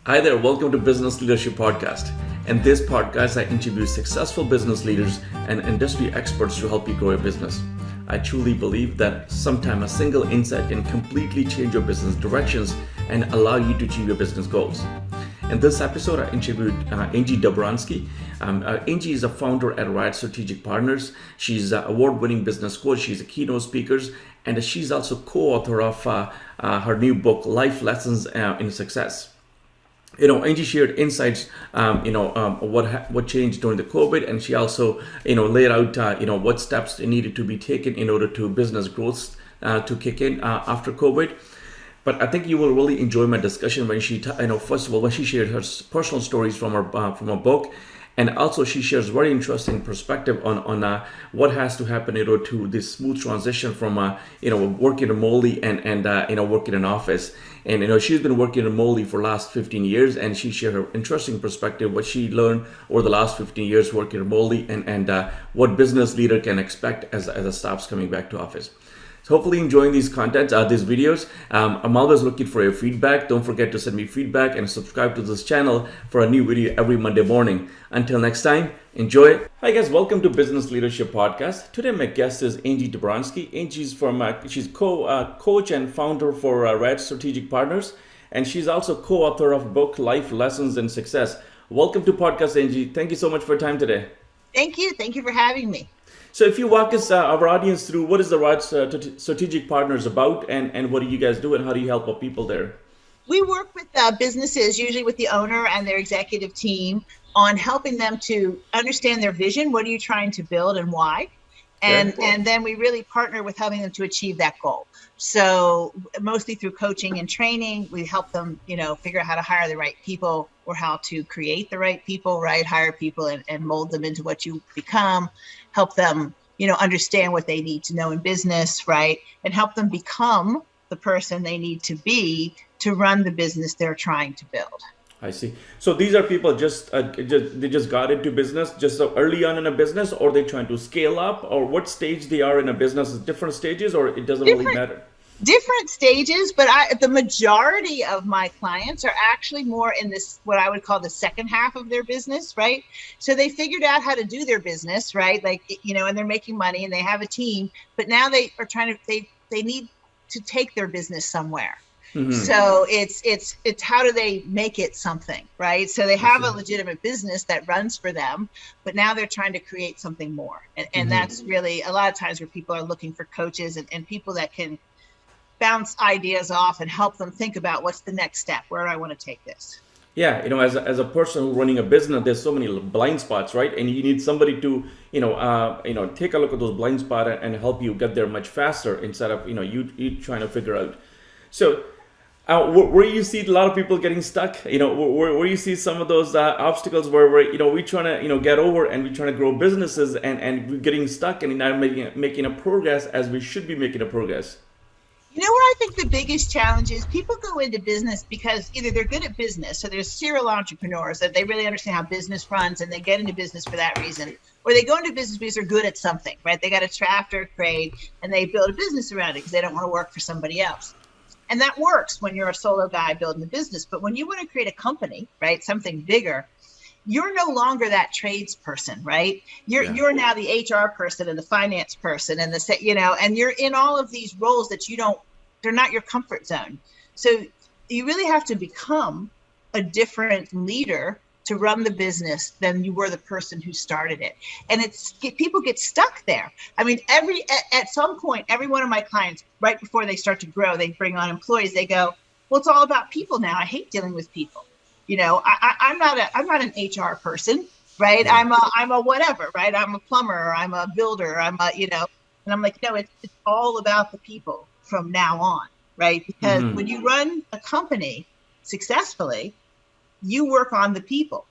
Hi there, welcome to Business Leadership Podcast. In this podcast, I interview successful business leaders and industry experts to help you grow your business. I truly believe that sometimes a single insight can completely change your business directions and allow you to achieve your business goals. In this episode, I interviewed Angie Dobransky. Angie is a founder at RAD Strategic Partners. She's an award-winning business coach. She's a keynote speaker, and she's also co-author of her new book, Life Lessons in Success. Angie shared insights, what changed during the COVID, and she also, laid out, what steps needed to be taken in order to business growth to kick in after COVID. But I think you will really enjoy my discussion when she, first of all, when she shared her personal stories from her book, and also she shares very interesting perspective on what has to happen in order to this smooth transition from working remotely and working in an office. And she's been working remotely for the last 15 years, and she shared her interesting perspective, what she learned over the last 15 years working remotely, and what business leader can expect as a staff's coming back to office. So hopefully enjoying these contents, these videos. I'm always looking for your feedback. Don't forget to send me feedback and subscribe to this channel for a new video every Monday morning. Until next time, enjoy. Hi guys, welcome to Business Leadership Podcast. Today my guest is Angie Dobransky. Angie's she's coach and founder for RAD Strategic Partners, and she's also co-author of book Life Lessons in Success. Welcome to podcast, Angie. Thank you so much for your time today. Thank you. Thank you for having me. So if you walk us, our audience, through what is the RAD Strategic Partners about, and what do you guys do, and how do you help our people there? We work with businesses, usually with the owner and their executive team, on helping them to understand their vision. What are you trying to build and why? And then we really partner with helping them to achieve that goal. So mostly through coaching and training, we help them, figure out how to hire the right people, or how to create the right people, right? Hire people and mold them into what you become, help them, understand what they need to know in business, right? And help them become the person they need to be to run the business they're trying to build. I see. So these are people they just got into business just so early on in a business, or they're trying to scale up, or what stage they are in a business, different stages, or it doesn't really matter? Different stages, but the majority of my clients are actually more in this, what I would call the second half of their business, right? So they figured out how to do their business, right? And they're making money and they have a team, but now they are they need to take their business somewhere. Mm-hmm. So it's how do they make it something, right? So they have a legitimate business that runs for them, but now they're trying to create something more. And that's really a lot of times where people are looking for coaches and people that can bounce ideas off and help them think about what's the next step. Where do I want to take this? Yeah, as a person who's running a business, there's so many blind spots, right? And you need somebody to, take a look at those blind spots and help you get there much faster instead of, you trying to figure out. So where you see a lot of people getting stuck, where you see some of those obstacles where we're trying to, get over, and we're trying to grow businesses and we're getting stuck and not making a progress as we should be making a progress. Where I think the biggest challenge is people go into business because either they're good at business, so there's serial entrepreneurs that they really understand how business runs and they get into business for that reason, or they go into business because they're good at something, right? They got a craft or a trade and they build a business around it because they don't want to work for somebody else. And that works when you're a solo guy building a business. But when you want to create a company, right, something bigger, you're no longer that tradesperson, right? You're now the HR person and the finance person and and you're in all of these roles that they're not your comfort zone. So you really have to become a different leader to run the business than you were the person who started it. And people get stuck there. I mean, at some point, every one of my clients, right before they start to grow, they bring on employees, they go, well, it's all about people now. I hate dealing with people. I'm not an HR person, right? Yeah. I'm a whatever, right? I'm a plumber, or I'm a builder, and I'm like, no, it's all about the people from now on, right? Because when you run a company successfully, you work on the people,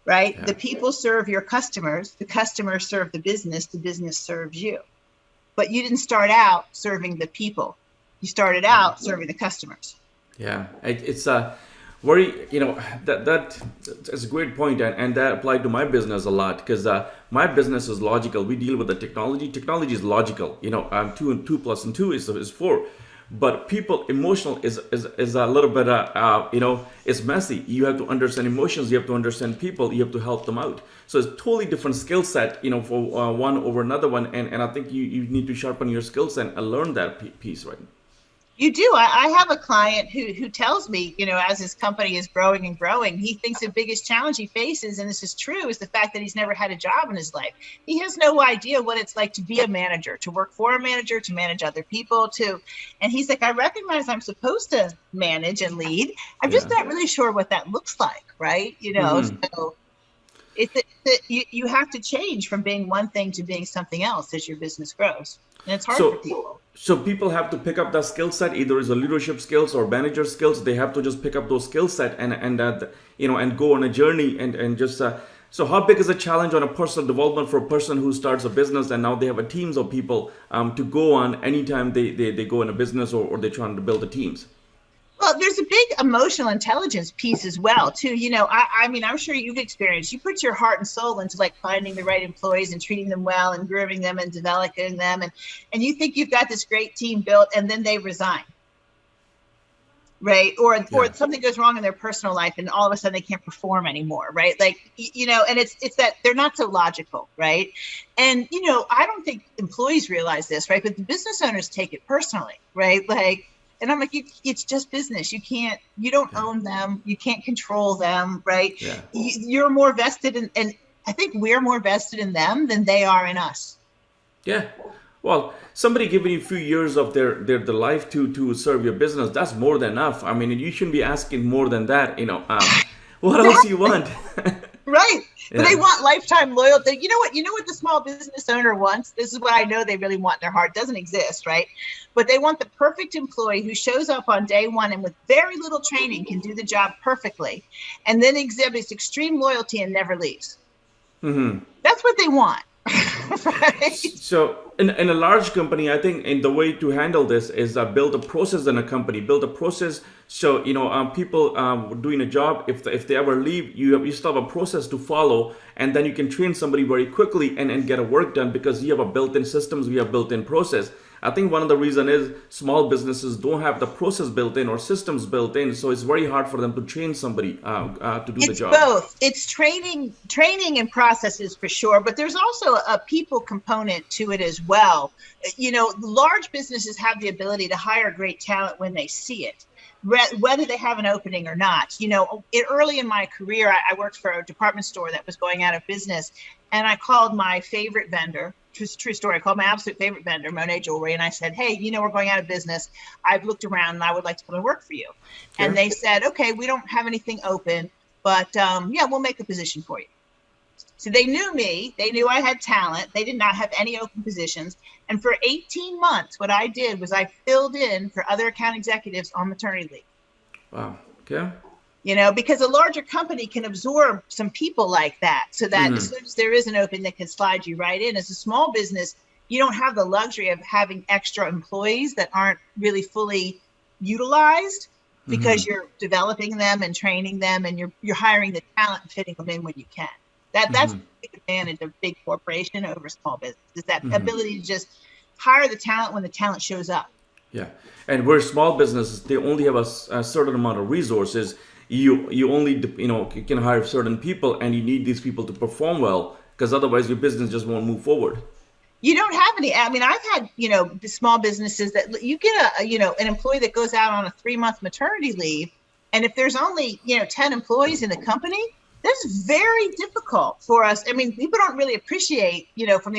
right? Yeah. The people serve your customers, the customers serve the business serves you. But you didn't start out serving the people. You started out serving the customers. Yeah, it's very, that's a great point, and that applied to my business a lot, because my business is logical. We deal with the technology. Technology is logical. 2 and 2 plus 2 is 4. But people emotional is a little bit it's messy. You have to understand emotions, you have to understand people, you have to help them out. So it's totally different skill set, for one over another one, and I think you need to sharpen your skill set and learn that piece, right? You do. I have a client who tells me, as his company is growing and growing, he thinks the biggest challenge he faces, and this is true, is the fact that he's never had a job in his life. He has no idea what it's like to be a manager, to work for a manager, to manage other people, and he's like, I recognize I'm supposed to manage and lead. I'm just not really sure what that looks like, right? So you have to change from being one thing to being something else as your business grows. And it's hard for people. So people have to pick up that skill set, either as a leadership skills or manager skills. They have to just pick up those skill set and go on a journey and just. So how big is a challenge on a personal development for a person who starts a business and now they have a teams of people to go on anytime they go in a business or they're trying to build the teams? Well, there's a big emotional intelligence piece as well, too. I mean, I'm sure you've experienced, you put your heart and soul into like finding the right employees and treating them well and grooming them and developing them. And you think you've got this great team built and then they resign. Right. Or something goes wrong in their personal life and all of a sudden they can't perform anymore. Right. Like, and it's that they're not so logical. Right. And, I don't think employees realize this. Right. But the business owners take it personally. Right. Like, and I'm like, it's just business. You don't own them. You can't control them, right? Yeah. You're more vested in, and I think we're more vested in them than they are in us. Yeah. Well, somebody giving you a few years of their life to serve your business, that's more than enough. I mean, you shouldn't be asking more than that, What else do you want? Right. But they want lifetime loyalty. You know what the small business owner wants? This is what I know they really want in their heart. It doesn't exist, right? But they want the perfect employee who shows up on day one and with very little training can do the job perfectly and then exhibits extreme loyalty and never leaves. Mm-hmm. That's what they want. Right? So in a large company, I think in the way to handle this is build a process in a company, build a process. So, people doing a job, if they ever leave, you still have a process to follow, and then you can train somebody very quickly and get a work done because you have a built-in systems, we have built-in process. I think one of the reason is small businesses don't have the process built in or systems built in, so it's very hard for them to train somebody to do the job. It's both. It's training and processes for sure, but there's also a people component to it as well. Large businesses have the ability to hire great talent when they see it, whether they have an opening or not. Early in my career, I worked for a department store that was going out of business, and I called my favorite vendor. True story. I called my absolute favorite vendor, Monet Jewelry, and I said, hey, we're going out of business. I've looked around and I would like to come and work for you. Sure. And they said, okay, we don't have anything open, but we'll make a position for you. So they knew me. They knew I had talent. They did not have any open positions. And for 18 months, what I did was I filled in for other account executives on maternity leave. Wow. Okay. Because a larger company can absorb some people like that so that as soon as there is an opening that can slide you right in. As a small business, you don't have the luxury of having extra employees that aren't really fully utilized because you're developing them and training them and you're hiring the talent and fitting them in when you can. That's the big advantage of big corporation over small business, is that ability to just hire the talent when the talent shows up. Yeah. And where small businesses, they only have a certain amount of resources. You only you can hire certain people, and you need these people to perform well, because otherwise your business just won't move forward. You don't have any. I mean, I've had small businesses that you get an employee that goes out on a 3-month maternity leave, and if there's only 10 employees in the company, that's very difficult for us. I mean, people don't really appreciate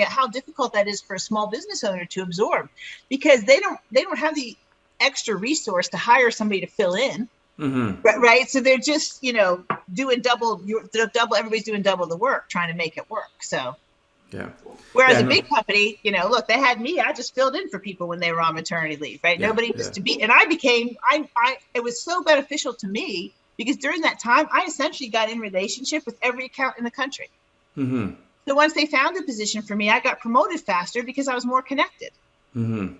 how difficult that is for a small business owner to absorb, because they don't have the extra resource to hire somebody to fill in. Mm-hmm. Right. So they're just, doing double. Everybody's doing double the work, trying to make it work. So, yeah. Whereas a big company, look, they had me. I just filled in for people when they were on maternity leave. Right. Yeah, nobody was to be. And it was so beneficial to me because during that time, I essentially got in relationship with every account in the country. Mm-hmm. So once they found a position for me, I got promoted faster because I was more connected. Mm-hmm.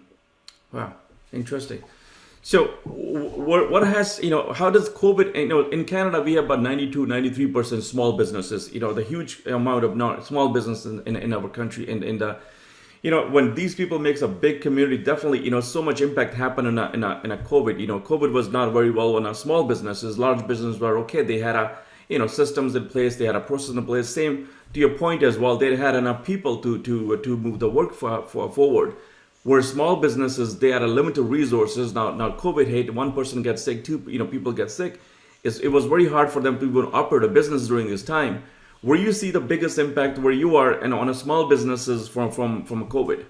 Wow. Interesting. So what has, how does COVID, in Canada, we have about 93% small businesses, the huge amount of small business in our country. And when these people makes a big community, definitely, so much impact happened in a COVID. COVID was not very well on our small businesses. Large businesses were okay. They had systems in place. They had a process in place. Same to your point as well. They had enough people to move the work forward. Where small businesses, they had a limited resources. Now COVID hit. One person gets sick. Two people get sick. It was very hard for them to even operate a business during this time. Where you see the biggest impact where you are and on a small businesses from COVID?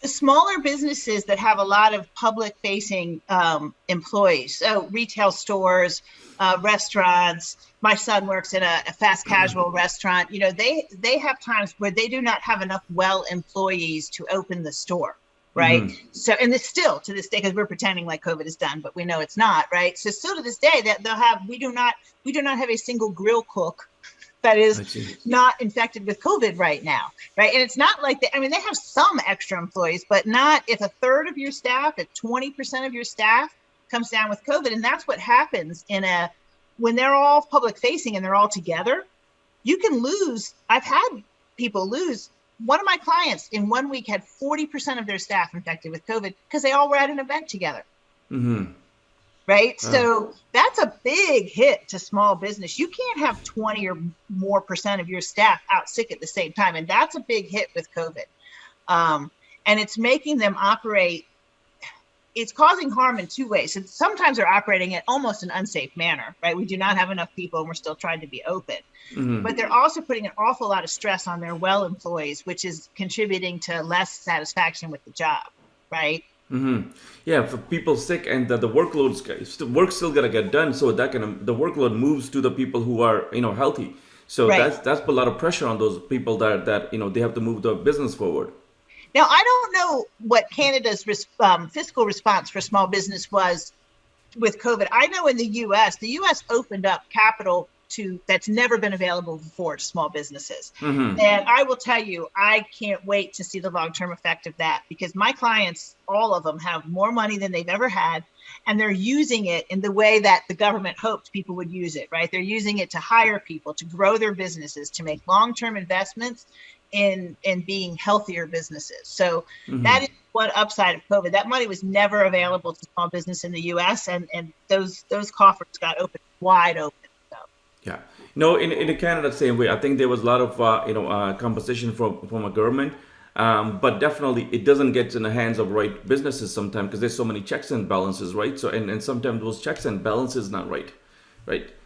The smaller businesses that have a lot of public facing employees, so retail stores, restaurants. My son works in a fast casual restaurant. They have times where they do not have enough employees to open the store. Right. Mm-hmm. So, and it's still to this day, because we're pretending like COVID is done, but we know it's not. Right. So still to this day that we do not have a single grill cook that is not infected with COVID right now, right? And it's not like they have some extra employees, but not if a third of your staff, if 20% of your staff comes down with COVID. And that's what happens when they're all public facing and they're all together, you can lose. I've had people lose. One of my clients in 1 week had 40% of their staff infected with COVID because they all were at an event together. Mm-hmm. Right. Oh. So that's a big hit to small business. You can't have 20 or more % of your staff out sick at the same time. And that's a big hit with COVID. And it's making them operate. It's causing harm in two ways. So sometimes they're operating in almost an unsafe manner. Right. We do not have enough people and we're still trying to be open. Mm-hmm. But they're also putting an awful lot of stress on their employees, which is contributing to less satisfaction with the job. Right. Mm-hmm. Yeah, for people sick and the workload's work still gotta get done, so that the workload moves to the people who are healthy. So right. that's a lot of pressure on those people that they have to move the business forward. Now I don't know what Canada's fiscal response for small business was with COVID. I know in the U.S. opened up capital that's never been available before to small businesses. Mm-hmm. And I will tell you, I can't wait to see the long-term effect of that, because my clients, all of them, have more money than they've ever had, and they're using it in the way that the government hoped people would use it, right? They're using it to hire people, to grow their businesses, to make long-term investments in being healthier businesses. So mm-hmm. that is one upside of COVID. That money was never available to small business in the U.S., and those coffers got wide open. Yeah, in Canada, same way. I think there was a lot of compensation from a government, but definitely it doesn't get in the hands of right businesses sometimes, because there's so many checks and balances, right? So and sometimes those checks and balances not right.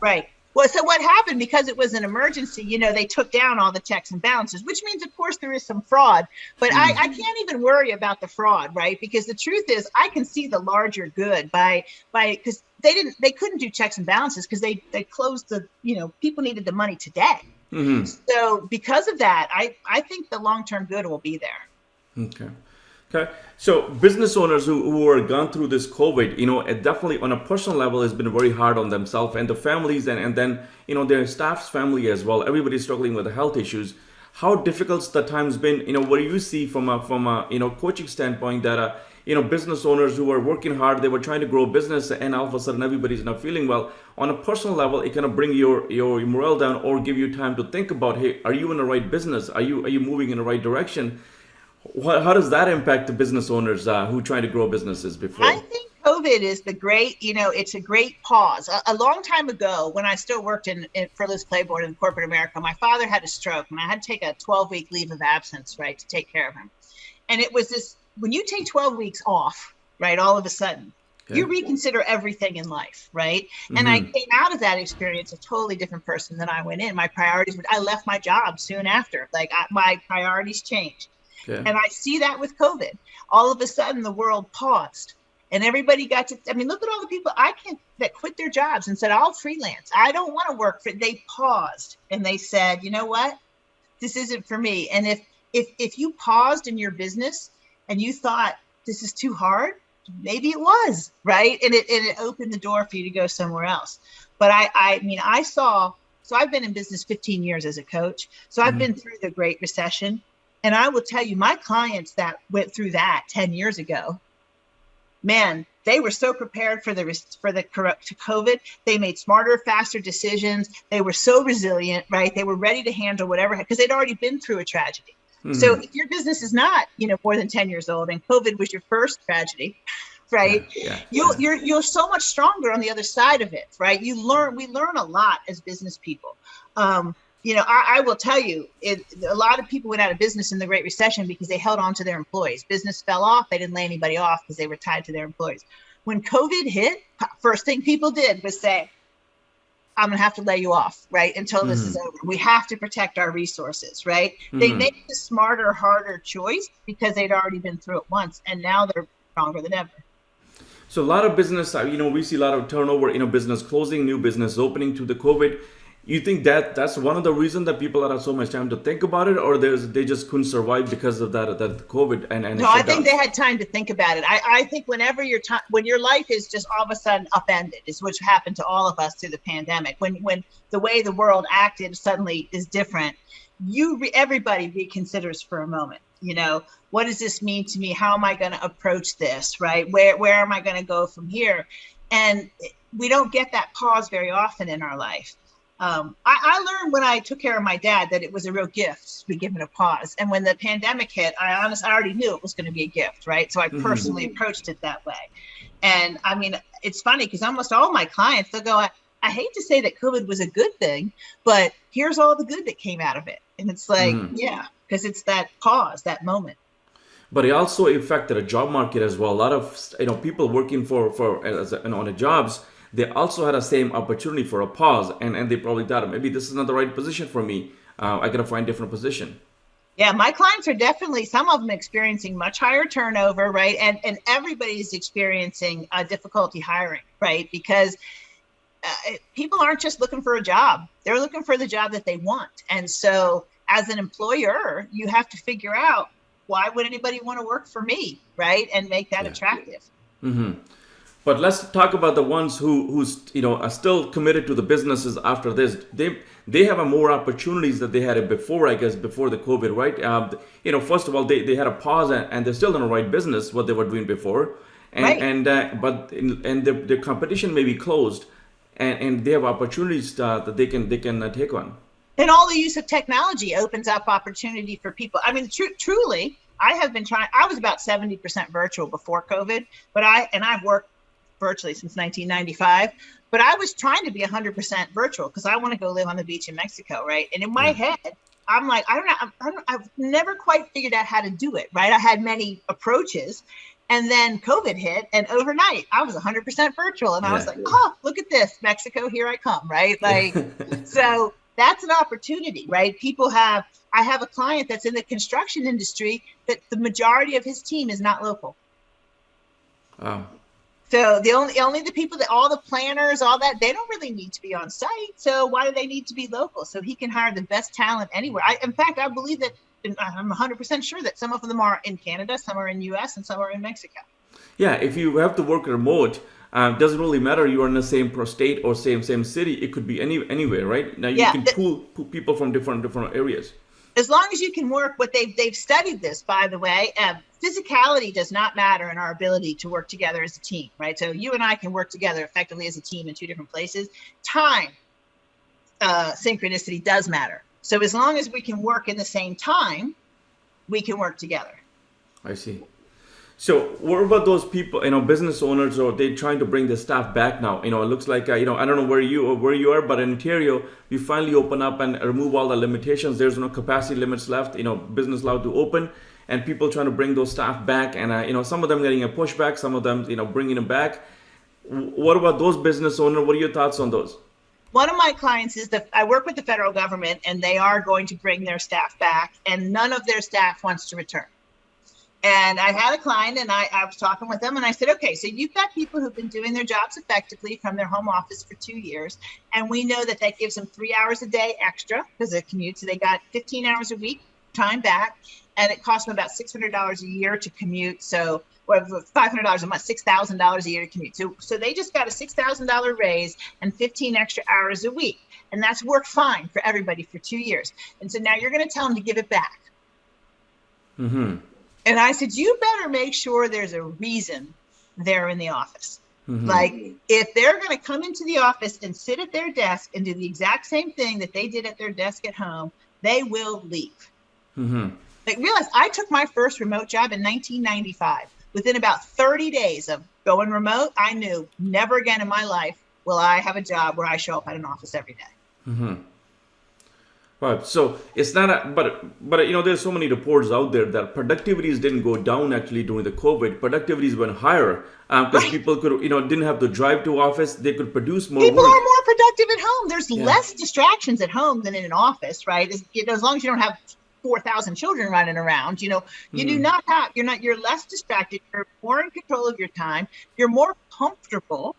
Right. Well, so what happened, because it was an emergency, they took down all the checks and balances, which means, of course, there is some fraud. But I can't even worry about the fraud, right? Because the truth is, I can see the larger good because they couldn't do checks and balances because they closed people needed the money today. Mm-hmm. So because of that, I think the long-term good will be there. Okay. So business owners who are gone through this COVID, it definitely on a personal level has been very hard on themselves and the families and then, their staff's family as well. Everybody's struggling with the health issues. How difficult the time's been, what do you see from a coaching standpoint that, business owners who are working hard, they were trying to grow business and all of a sudden everybody's not feeling well. On a personal level, it kind of bring your morale down or give you time to think about, hey, are you in the right business? Are you moving in the right direction? How does that impact the business owners who try to grow businesses before? I think COVID is it's a great pause. A long time ago, when I still worked for Liz Claiborne in corporate America, my father had a stroke and I had to take a 12-week leave of absence, right, to take care of him. And it was this, when you take 12 weeks off, right, all of a sudden, you reconsider everything in life, right? Mm-hmm. And I came out of that experience a totally different person than I went in. My priorities I left my job soon after. My priorities changed. Okay. And I see that with COVID. All of a sudden, the world paused and everybody got to, look at all the people that quit their jobs and said, I'll freelance. I don't want to work they paused and they said, you know what? This isn't for me. And if you paused in your business and you thought this is too hard, maybe it was, right? And it opened the door for you to go somewhere else. But so I've been in business 15 years as a coach. So I've been through the Great Recession. And I will tell you, my clients that went through that 10 years ago, man, they were so prepared for COVID. They made smarter, faster decisions. They were so resilient, right? They were ready to handle whatever, because they'd already been through a tragedy. So if your business is not, more than 10 years old and COVID was your first tragedy, right? You're so much stronger on the other side of it, right? We learn a lot as business people. I will tell you, a lot of people went out of business in the Great Recession because they held on to their employees. Business fell off. They didn't lay anybody off because they were tied to their employees. When COVID hit, first thing people did was say, I'm going to have to lay you off, right? Until this is over. We have to protect our resources, right? They made the smarter, harder choice because they'd already been through it once, and now they're stronger than ever. So a lot of business, we see a lot of turnover, business closing, new business opening to the COVID. You think that's one of the reasons that people have so much time to think about it, or they just couldn't survive because of that COVID and no, I think they had time to think about it. I think when your life is just all of a sudden upended, is what happened to all of us through the pandemic. When the way the world acted suddenly is different, everybody reconsiders for a moment. What does this mean to me? How am I going to approach this? Right? Where am I going to go from here? And we don't get that pause very often in our life. I learned when I took care of my dad that it was a real gift to be given a pause. And when the pandemic hit, I already knew it was going to be a gift, right? So I personally approached it that way. And I mean, it's funny because almost all my clients, they'll go, I hate to say that COVID was a good thing, but here's all the good that came out of it. And it's like, yeah, because it's that pause, that moment. But it also affected the job market as well. A lot of people working on the jobs, they also had the same opportunity for a pause, and they probably thought, maybe this is not the right position for me. I got to find a different position. Yeah, my clients are definitely, some of them experiencing much higher turnover, right? And everybody's experiencing difficulty hiring, right? Because people aren't just looking for a job. They're looking for the job that they want. And so as an employer, you have to figure out, why would anybody want to work for me, right? And make that attractive. But let's talk about the ones who are still committed to the businesses after this. They have more opportunities that they had before, I guess, before the COVID, right? First of all, they had a pause and they're still in the right business, what they were doing before, but the competition may be closed, and they have opportunities that they can take on. And all the use of technology opens up opportunity for people. I mean, truly, I have been trying. I was about 70% virtual before COVID, but I've worked virtually since 1995, but I was trying to be 100% virtual because I want to go live on the beach in Mexico, right? And in my head, I'm like, I've never quite figured out how to do it, right? I had many approaches, and then COVID hit, and overnight I was 100% virtual, and I was like, oh, look at this, Mexico, here I come, right? Like, so that's an opportunity, right? I have a client that's in the construction industry that the majority of his team is not local. So the only the people that all the planners, all that, they don't really need to be on site. So why do they need to be local? So he can hire the best talent anywhere. In fact, I believe that I'm 100% sure that some of them are in Canada, some are in US, and some are in Mexico. Yeah, if you have to work remote, doesn't really matter. You are in the same state or same city. It could be anywhere, right? Now you can pull people from different areas. As long as you can work, they've studied this, by the way. Physicality does not matter in our ability to work together as a team, right? So you and I can work together effectively as a team in two different places. Time, synchronicity does matter. So as long as we can work in the same time, we can work together. I see. So what about those people, business owners, or they're trying to bring the staff back now? It looks like, I don't know where you are, but in Ontario, we finally open up and remove all the limitations. There's no capacity limits left, business allowed to open, and people trying to bring those staff back. And, some of them getting a pushback, some of them, bringing them back. What about those business owners? What are your thoughts on those? One of my clients is that I work with the federal government, and they are going to bring their staff back, and none of their staff wants to return. And I had a client, and I was talking with them, and I said, okay, so you've got people who've been doing their jobs effectively from their home office for 2 years. And we know that gives them 3 hours a day extra because of commute. So they got 15 hours a week time back, and it cost them about $600 a year to commute. So $500 a month, $6,000 a year to commute. So they just got a $6,000 raise and 15 extra hours a week. And that's worked fine for everybody for 2 years. And so now you're going to tell them to give it back. Mm-hmm. And I said, you better make sure there's a reason they're in the office. Mm-hmm. Like, if they're going to come into the office and sit at their desk and do the exact same thing that they did at their desk at home, they will leave. Mm-hmm. Like, realize I took my first remote job in 1995. Within about 30 days of going remote, I knew never again in my life will I have a job where I show up at an office every day. Mm-hmm. Right. So it's not but there's so many reports out there that productivities didn't go down actually during the COVID. Productivities went higher because people could, didn't have to drive to office. They could produce more People work. are more productive at home. There's less distractions at home than in an office, right? As long as you don't have 4,000 children running around, you do not have, you're less distracted. You're more in control of your time. You're more comfortable.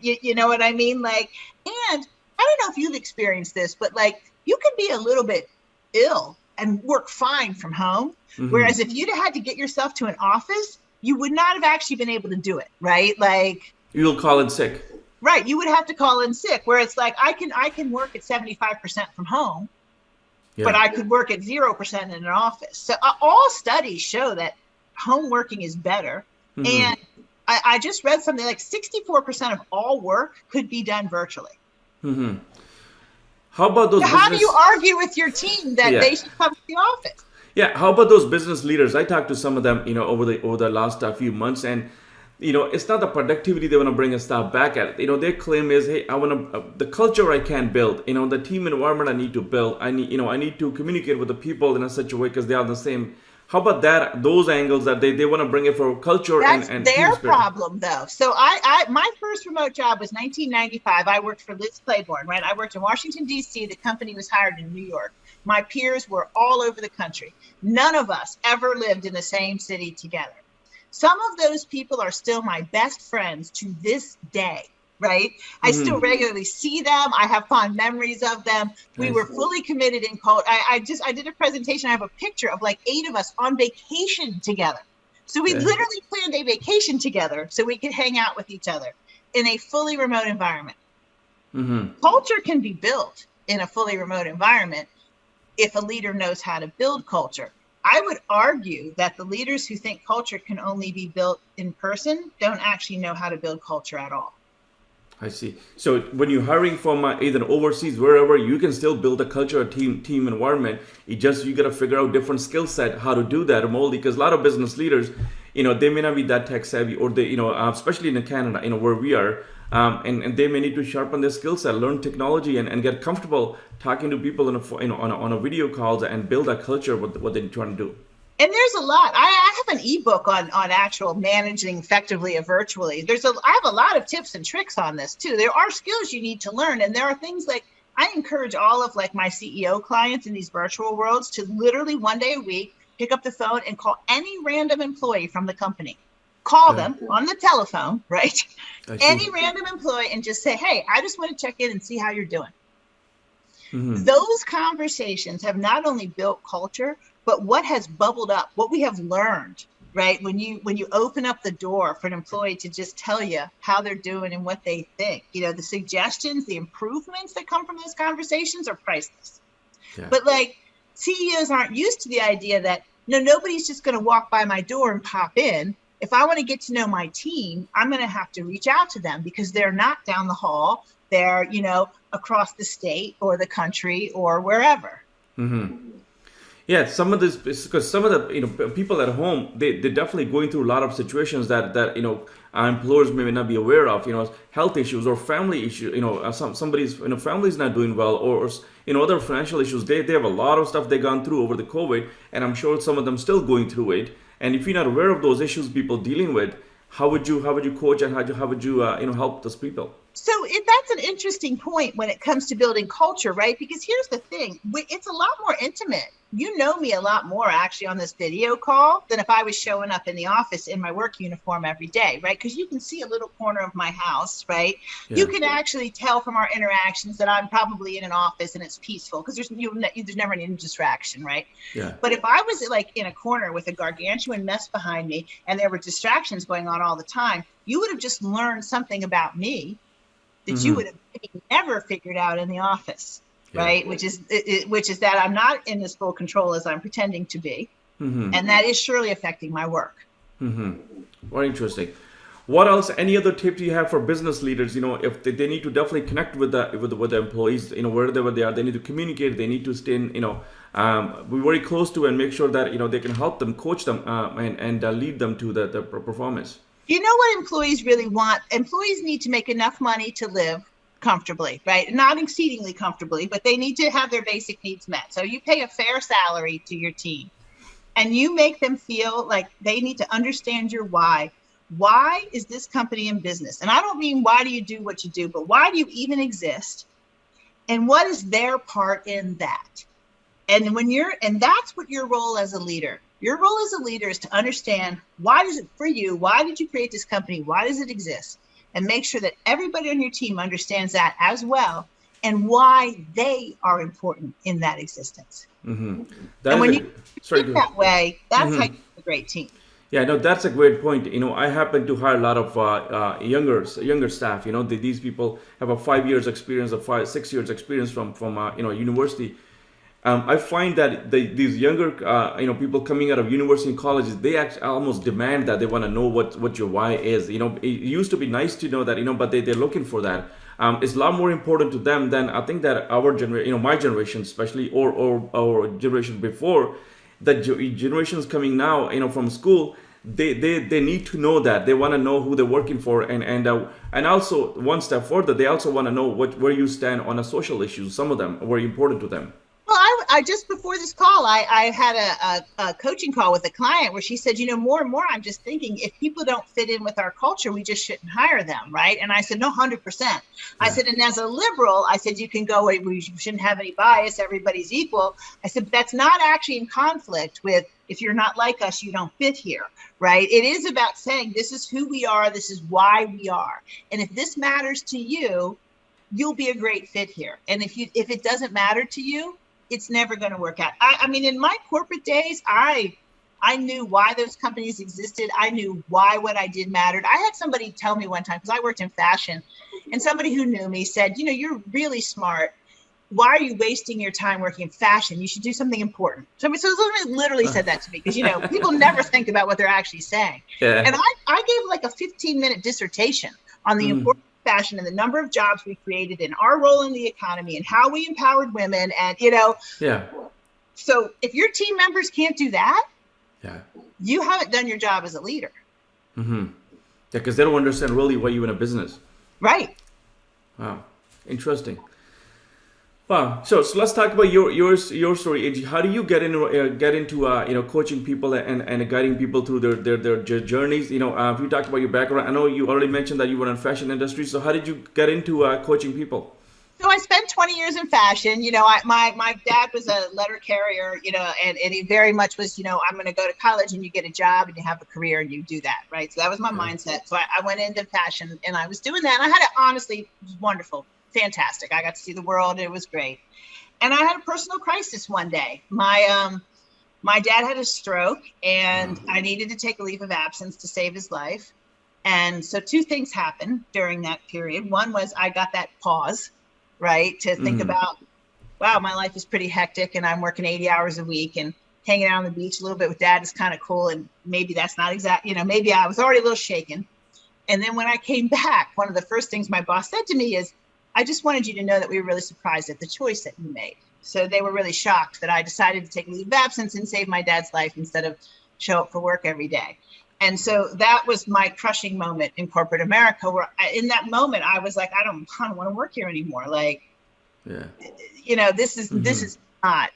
You know what I mean? Like, and I don't know if you've experienced this, but like, you can be a little bit ill and work fine from home. Mm-hmm. Whereas if you'd had to get yourself to an office, you would not have actually been able to do it, right? Like, you'll call in sick. Right. You would have to call in sick, where it's like, I can work at 75% from home, but I could work at 0% in an office. So all studies show that home working is better. Mm-hmm. And I just read something like 64% of all work could be done virtually. Mm-hmm. How about those? So how do you argue with your team that they should come to the office? Yeah. How about those business leaders? I talked to some of them, over the last few months, and it's not the productivity they want to bring a staff back at. Their claim is, hey, I want to the culture I can build. The team environment I need to build. I need to communicate with the people in such a way because they are the same. How about that? Those angles that they want to bring it for culture and their problem, though. So my first remote job was 1995. I worked for Liz Claiborne, right? I worked in Washington, D.C. The company was hired in New York. My peers were all over the country. None of us ever lived in the same city together. Some of those people are still my best friends to this day. Right. I still regularly see them. I have fond memories of them. We were fully committed in culture. I did a presentation. I have a picture of like 8 of us on vacation together. So we literally planned a vacation together so we could hang out with each other in a fully remote environment. Mm-hmm. Culture can be built in a fully remote environment if a leader knows how to build culture. I would argue that the leaders who think culture can only be built in person don't actually know how to build culture at all. I see. So when you're hiring from either overseas, wherever, you can still build a culture, a team environment. You got to figure out different skill set, how to do that remotely. Because a lot of business leaders, they may not be that tech savvy, or they, especially in Canada, where we are, and they may need to sharpen their skill set, learn technology, and get comfortable talking to people on a video calls and build a culture what they're trying to do. And there's a lot. I have an ebook on actual managing effectively virtually. I have a lot of tips and tricks on this too. There are skills you need to learn, and there are things like I encourage all of like my CEO clients in these virtual worlds to literally one day a week pick up the phone and call any random employee from the company. Call them on the telephone, right? Any random employee, and just say, "Hey, I just want to check in and see how you're doing." Mm-hmm. Those conversations have not only built culture, but what has bubbled up, what we have learned, right? When you open up the door for an employee to just tell you how they're doing and what they think, the suggestions, the improvements that come from those conversations are priceless. Yeah. But like CEOs aren't used to the idea that nobody's just going to walk by my door and pop in. If I want to get to know my team, I'm going to have to reach out to them because they're not down the hall. They're, across the state or the country or wherever. Mm-hmm. Yeah, some of this, because some of the people at home, they're definitely going through a lot of situations that our employers may not be aware of, health issues or family issues, somebody's family's not doing well, or other financial issues. They have a lot of stuff they've gone through over the COVID, and I'm sure some of them still going through it. And if you're not aware of those issues people dealing with, how would you coach and how would you help those people? So that's an interesting point when it comes to building culture, right? Because here's the thing, it's a lot more intimate. You know me a lot more actually on this video call than if I was showing up in the office in my work uniform every day, right? Because you can see a little corner of my house, right? Yeah. You can actually tell from our interactions that I'm probably in an office and it's peaceful because there's never any distraction, right? Yeah. But if I was like in a corner with a gargantuan mess behind me and there were distractions going on all the time, you would have just learned something about me that you would have never figured out in the office. Yeah. Right, which is that I'm not in as full control as I'm pretending to be, and that is surely affecting my work. Mm-hmm. Very interesting. What else? Any other tips you have for business leaders? If they need to definitely connect with the employees, wherever they are, they need to communicate. They need to stay in, be very close to and make sure that they can help them, coach them, and lead them to the performance. You know what employees really want? Employees need to make enough money to live comfortably, right? Not exceedingly comfortably, but they need to have their basic needs met. So you pay a fair salary to your team, and you make them feel like they need to understand your why. Why is this company in business? And I don't mean why do you do what you do, but why do you even exist? And what is their part in that? And that's what your role as a leader. Your role as a leader is to understand why did you create this company? Why does it exist? And make sure that everybody on your team understands that as well, and why they are important in that existence. Mm-hmm. And when you think that way, that's how you have a great team. Yeah, no, that's a great point. I happen to hire a lot of younger staff. These people have a 5 years experience, a 6 years experience from university. I find that these younger people coming out of university and colleges, they actually almost demand that they want to know what your why is. It used to be nice to know that, but they're looking for that. It's a lot more important to them than I think that our generation, my generation especially, or our generation before. The generations coming now, from school, they need to know that. They want to know who they're working for, and also one step further, they also want to know where you stand on a social issues. Some of them are very important to them. Well, I just before this call, I had a coaching call with a client where she said, more and more, I'm just thinking if people don't fit in with our culture, we just shouldn't hire them, right? And I said, no, 100%. I said, and as a liberal, I said, you can go, we shouldn't have any bias, everybody's equal. I said, but that's not actually in conflict with, if you're not like us, you don't fit here, right? It is about saying, this is who we are, this is why we are. And if this matters to you, you'll be a great fit here. And if it doesn't matter to you, it's never going to work out. I mean, in my corporate days, I knew why those companies existed. I knew why what I did mattered. I had somebody tell me one time, because I worked in fashion, and somebody who knew me said, you're really smart. Why are you wasting your time working in fashion? You should do something important. So literally said that to me, because, people never think about what they're actually saying. Yeah. And I gave like a 15-minute dissertation on the importance fashion and the number of jobs we created and our role in the economy and how we empowered women. And, so if your team members can't do that, you haven't done your job as a leader. Mm-hmm. Yeah, because they don't understand really why you're in a business. Right. Wow. Interesting. Wow. So let's talk about your story, Angie. How do you get into coaching people and guiding people through their journeys? If you talked about your background, I know you already mentioned that you were in the fashion industry. So how did you get into coaching people? So I spent 20 years in fashion. My dad was a letter carrier, and he very much was, I'm going to go to college and you get a job and you have a career and you do that, right? So that was my mindset. So I went into fashion and I was doing that. And I had it was wonderful. Fantastic. I got to see the world. It was great. And I had a personal crisis one day. My dad had a stroke and I needed to take a leave of absence to save his life. And so two things happened during that period. One was I got that pause, right, to think about, wow, my life is pretty hectic and I'm working 80 hours a week and hanging out on the beach a little bit with dad is kind of cool. And maybe that's not exact, maybe I was already a little shaken. And then when I came back, one of the first things my boss said to me is, I just wanted you to know that we were really surprised at the choice that you made. So they were really shocked that I decided to take leave of absence and save my dad's life instead of show up for work every day. And so that was my crushing moment in corporate America, where in that moment, I was like, I don't want to work here anymore. Like, this is not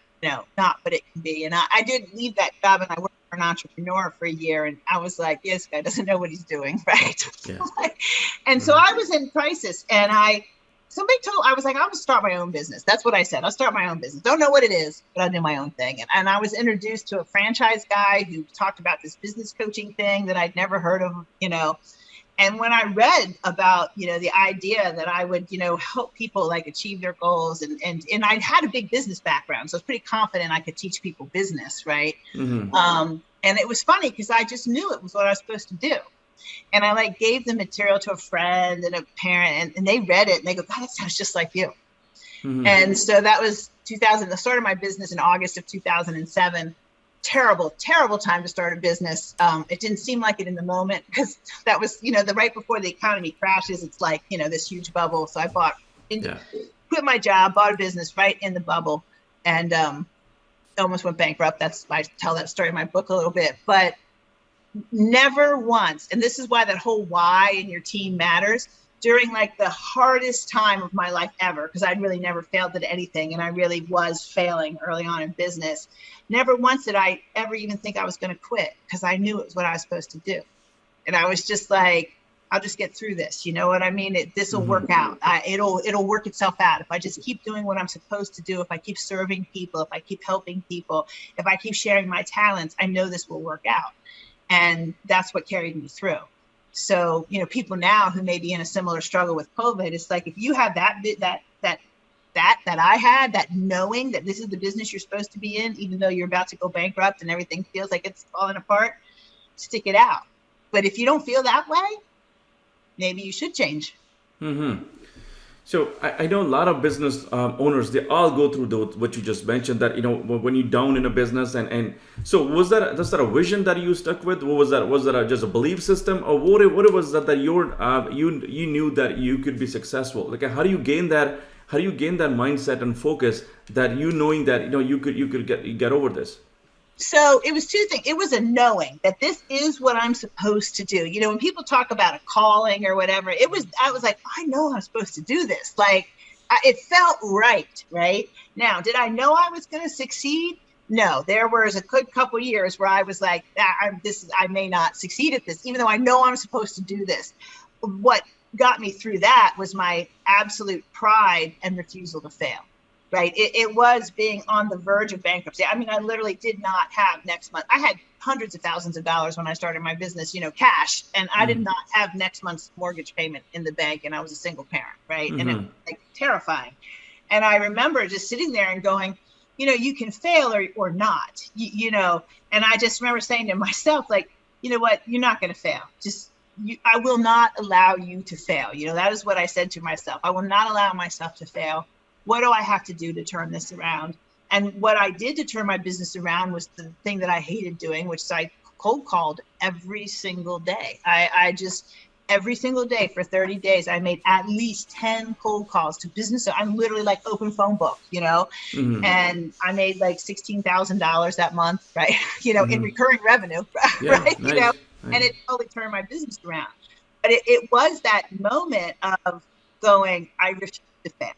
what it can be. And I did leave that job and I worked for an entrepreneur for a year. And I was like, this guy doesn't know what he's doing, right? Yeah. So I was in crisis and I was like, I'm gonna start my own business. That's what I said. I'll start my own business. Don't know what it is, but I'll do my own thing. And I was introduced to a franchise guy who talked about this business coaching thing that I'd never heard of, And when I read about, the idea that I would, help people like achieve their goals and I'd had a big business background. So I was pretty confident I could teach people business. Right. Mm-hmm. And it was funny because I just knew it was what I was supposed to do. And I gave the material to a friend and a parent and they read it and they go, God, that sounds just like you. Mm-hmm. And so that was 2000. I started my business in August of 2007. terrible, terrible time to start a business. It didn't seem like it in the moment because that was, the right before the economy crashes. It's like, this huge bubble. So I quit my job, bought a business right in the bubble, and almost went bankrupt. I tell that story in my book a little bit, but never once. And this is why that whole why in your team matters. During like the hardest time of my life ever, because I'd really never failed at anything, and I really was failing early on in business. Never once did I ever even think I was going to quit, because I knew it was what I was supposed to do. And I was just like, I'll just get through this. You know what I mean? This will work out. It'll work itself out. If I just keep doing what I'm supposed to do, if I keep serving people, if I keep helping people, if I keep sharing my talents, I know this will work out. And that's what carried me through. So, people now who may be in a similar struggle with COVID, it's like, if you have that I had, that knowing that this is the business you're supposed to be in, even though you're about to go bankrupt and everything feels like it's falling apart, stick it out. But if you don't feel that way, maybe you should change. Mm-hmm. So I know a lot of business owners, they all go through what you just mentioned, that, when you're down in a business, and so was that a vision that you stuck with? What was that? Was that just a belief system, or what was that you knew that you could be successful? Like, how do you gain that mindset and focus, that knowing that, you could get over this? So it was two things. It was a knowing that this is what I'm supposed to do. When people talk about a calling or whatever, I was like, I know I'm supposed to do this. Like, it felt right. Right now, did I know I was going to succeed? No, there was a good couple of years where I was like, I may not succeed at this, even though I know I'm supposed to do this. What got me through that was my absolute pride and refusal to fail. Right. It was being on the verge of bankruptcy. I mean, I literally did not have next month. I had hundreds of thousands of dollars when I started my business, cash. And I did not have next month's mortgage payment in the bank. And I was a single parent. Right. And it was like terrifying. And I remember just sitting there and going, you can fail or not, and I just remember saying to myself, like, you know what, you're not going to fail. I will not allow you to fail. That is what I said to myself. I will not allow myself to fail. What do I have to do to turn this around? And what I did to turn my business around was the thing that I hated doing, which is I cold called every single day. Every single day for 30 days, I made at least 10 cold calls to business. I'm literally like open phone book, and I made like $16,000 that month, right? In recurring revenue, right? Nice. And it totally turned my business around. But it was that moment of going, I refuse to fail.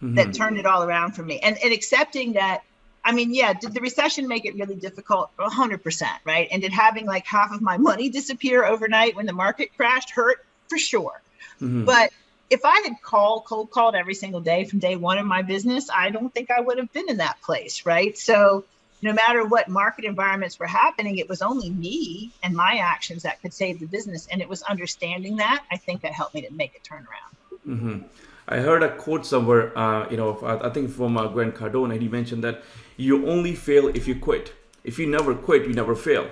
That turned it all around for me. And accepting that, did the recession make it really difficult? 100%, right? And did having like half of my money disappear overnight when the market crashed hurt? For sure. But if I had cold called every single day from day one of my business, I don't think I would have been in that place, right? So no matter what market environments were happening, it was only me and my actions that could save the business. And it was understanding that, I think, that helped me to make it turn around. I heard a quote somewhere, I think from Grant Cardone, and he mentioned that you only fail if you quit. If you never quit, you never fail.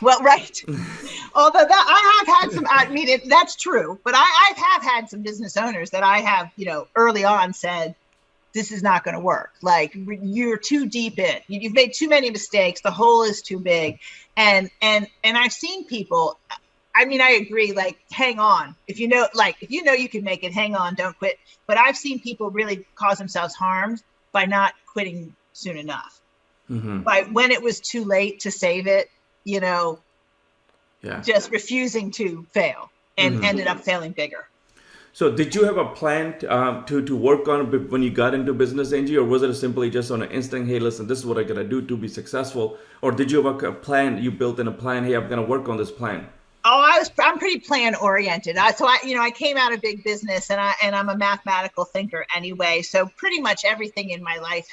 Well, right. Although I have had some, that's true, but I have had some business owners that I have, early on said, this is not going to work. Like, you're too deep in, you've made too many mistakes. The hole is too big. And I've seen people, I agree, like, hang on. If you know you can make it, hang on, don't quit. But I've seen people really cause themselves harm by not quitting soon enough. By when it was too late to save it, just refusing to fail and ended up failing bigger. So did you have a plan to work on when you got into business, Angie, or was it simply just on an instinct, hey, listen, this is what I got to do to be successful? Or did you have a plan, you built in a plan, hey, I'm going to work on this plan? Oh, I'm pretty plan oriented. I came out of big business, and I'm a mathematical thinker anyway. So pretty much everything in my life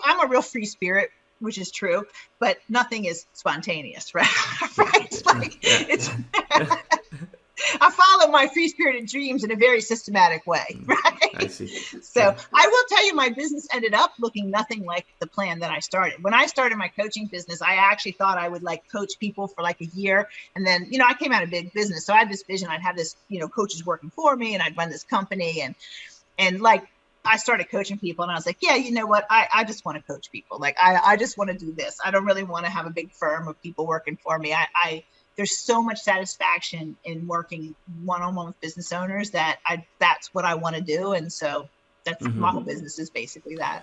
I'm a real free spirit, which is true, but nothing is spontaneous, right? Right? Like, it's I follow my free spirited dreams in a very systematic way, right? I see. So I will tell you, my business ended up looking nothing like the plan that I started. When I started my coaching business, I actually thought I would like coach people for like a year. And then, I came out of big business. So I had this vision. I'd have this, coaches working for me, and I'd run this company, and like I started coaching people, and I was like, yeah, you know what? I just want to coach people. Like, I just want to do this. I don't really want to have a big firm of people working for me. There's so much satisfaction in working one-on-one with business owners that's what I want to do. And so that's my whole business is basically that.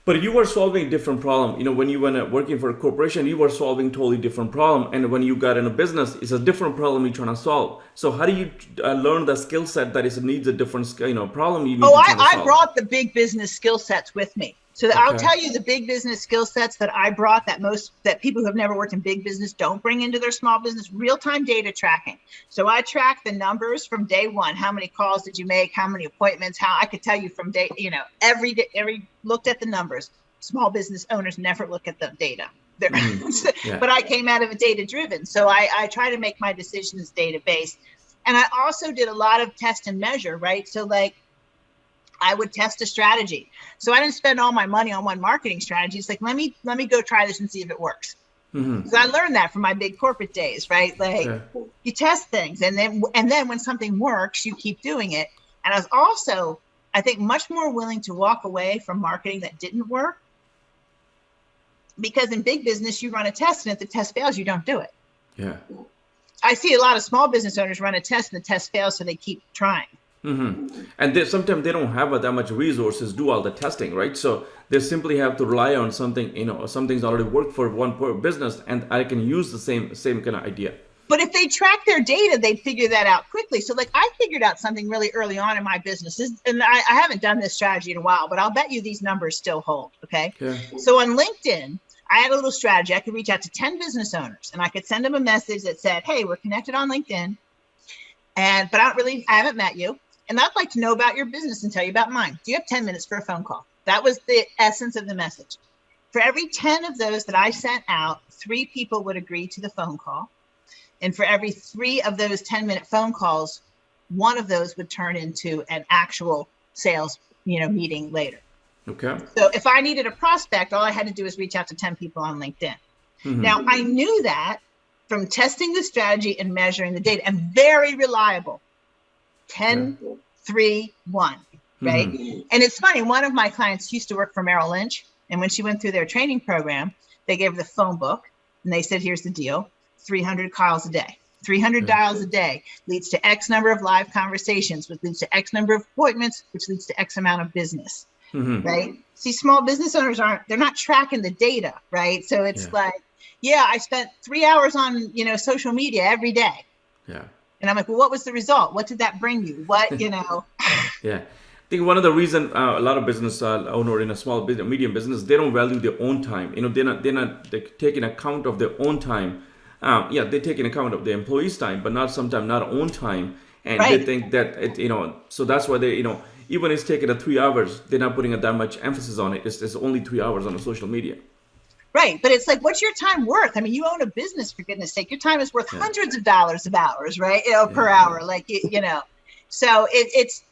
But you were solving a different problem. When you were working for a corporation, you were solving totally different problem. And when you got in a business, it's a different problem you're trying to solve. So how do you learn the skill set that needs a different problem you need to solve? I brought the big business skill sets with me. So I'll tell you the big business skill sets that I brought that people who have never worked in big business don't bring into their small business: real-time data tracking. So I track the numbers from day one. How many calls did you make? How many appointments? How I could tell you from day, every day, looked at the numbers. Small business owners never look at the data. But I came out of a data-driven. So I try to make my decisions data-based. And I also did a lot of test and measure, right? So like, I would test a strategy. So I didn't spend all my money on one marketing strategy. It's like, let me go try this and see if it works. So I learned that from my big corporate days, right? Like you test things, and then when something works, you keep doing it. And I was also, I think, much more willing to walk away from marketing that didn't work, because in big business, you run a test, and if the test fails, you don't do it. Yeah. I see a lot of small business owners run a test and the test fails, so they keep trying. And sometimes they don't have that much resources to do all the testing, right? So they simply have to rely on something, something's already worked for one business, and I can use the same kind of idea. But if they track their data, they'd figure that out quickly. So like, I figured out something really early on in my business, and I haven't done this strategy in a while, but I'll bet you these numbers still hold. Okay. Yeah. So on LinkedIn, I had a little strategy. I could reach out to 10 business owners, and I could send them a message that said, hey, we're connected on LinkedIn, but I haven't met you. And I'd like to know about your business and tell you about mine. Do you have 10 minutes for a phone call? That was the essence of the message. For every 10 of those that I sent out, 3 people would agree to the phone call. And for every 3 of those 10-minute phone calls, 1 of those would turn into an actual sales, meeting later. Okay. So if I needed a prospect, all I had to do is reach out to 10 people on LinkedIn. Now, I knew that from testing the strategy and measuring the data, and very reliable. 10, 3, 1, right? And it's funny, one of my clients used to work for Merrill Lynch, and when she went through their training program, they gave her the phone book, and they said, here's the deal: 300 calls a day, 300 dials a day leads to X number of live conversations, which leads to X number of appointments, which leads to X amount of business, right? See, small business owners they're not tracking the data, right? So it's like, I spent 3 hours on, social media every day. Yeah. And I'm like, well, what was the result? What did that bring you? What, Yeah. I think one of the reasons a lot of business owner in a small business, medium business, they don't value their own time. They're taking account of their own time. They take in account of the employees' time, but sometimes not own time. And they think that, so that's why they, even it's taking 3 hours, they're not putting that much emphasis on it. It's only 3 hours on the social media. Right. But it's like, what's your time worth? I mean, you own a business, for goodness sake. Your time is worth hundreds of dollars of hours, right? Per hour. Like, so it's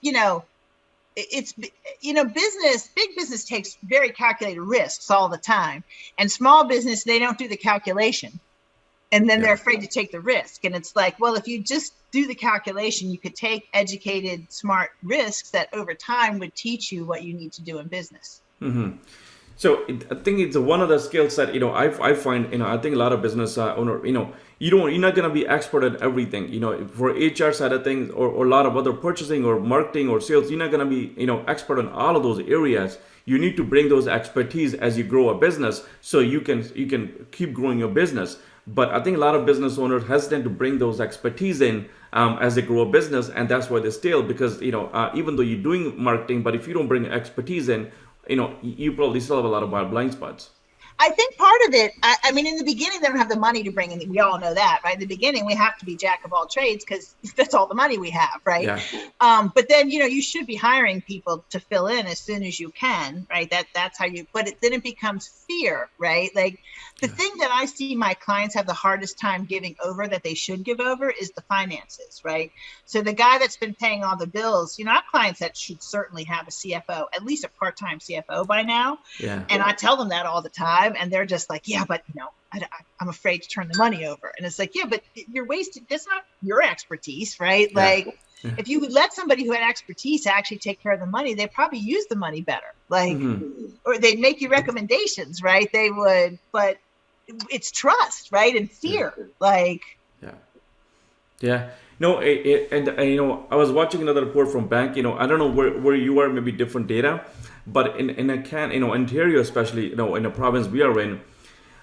big business takes very calculated risks all the time. And small business, they don't do the calculation. And then they're afraid to take the risk. And it's like, well, if you just do the calculation, you could take educated, smart risks that over time would teach you what you need to do in business. So I think it's one of the skills that, I find, I think a lot of business owner, you're not going to be expert at everything, for HR side of things or a lot of other purchasing or marketing or sales, you're not going to be, expert in all of those areas. You need to bring those expertise as you grow a business so you can keep growing your business. But I think a lot of business owners hesitant to bring those expertise in as they grow a business. And that's why they stale, because, even though you're doing marketing, but if you don't bring expertise in, you probably still have a lot of blind spots. I think part of it, I mean, in the beginning, they don't have the money to bring in. We all know that, right? In the beginning, we have to be jack of all trades because that's all the money we have, right? Yeah. But then, you should be hiring people to fill in as soon as you can, right? That's how you, but then it becomes fear, right? Like the thing that I see my clients have the hardest time giving over that they should give over is the finances, right? So the guy that's been paying all the bills, I have clients that should certainly have a CFO, at least a part-time CFO by now. Yeah. And I tell them that all the time. And they're just like, yeah, but I'm afraid to turn the money over. And it's like, yeah, but you're wasting. That's not your expertise, right? Yeah. Like, If you would let somebody who had expertise actually take care of the money, they'd probably use the money better. Like, or they'd make you recommendations, right? They would, but it's trust, right? And fear, like. Yeah. Yeah. No, I was watching another report from bank. I don't know where you are, maybe different data, but in Ontario, especially, in the province we are in,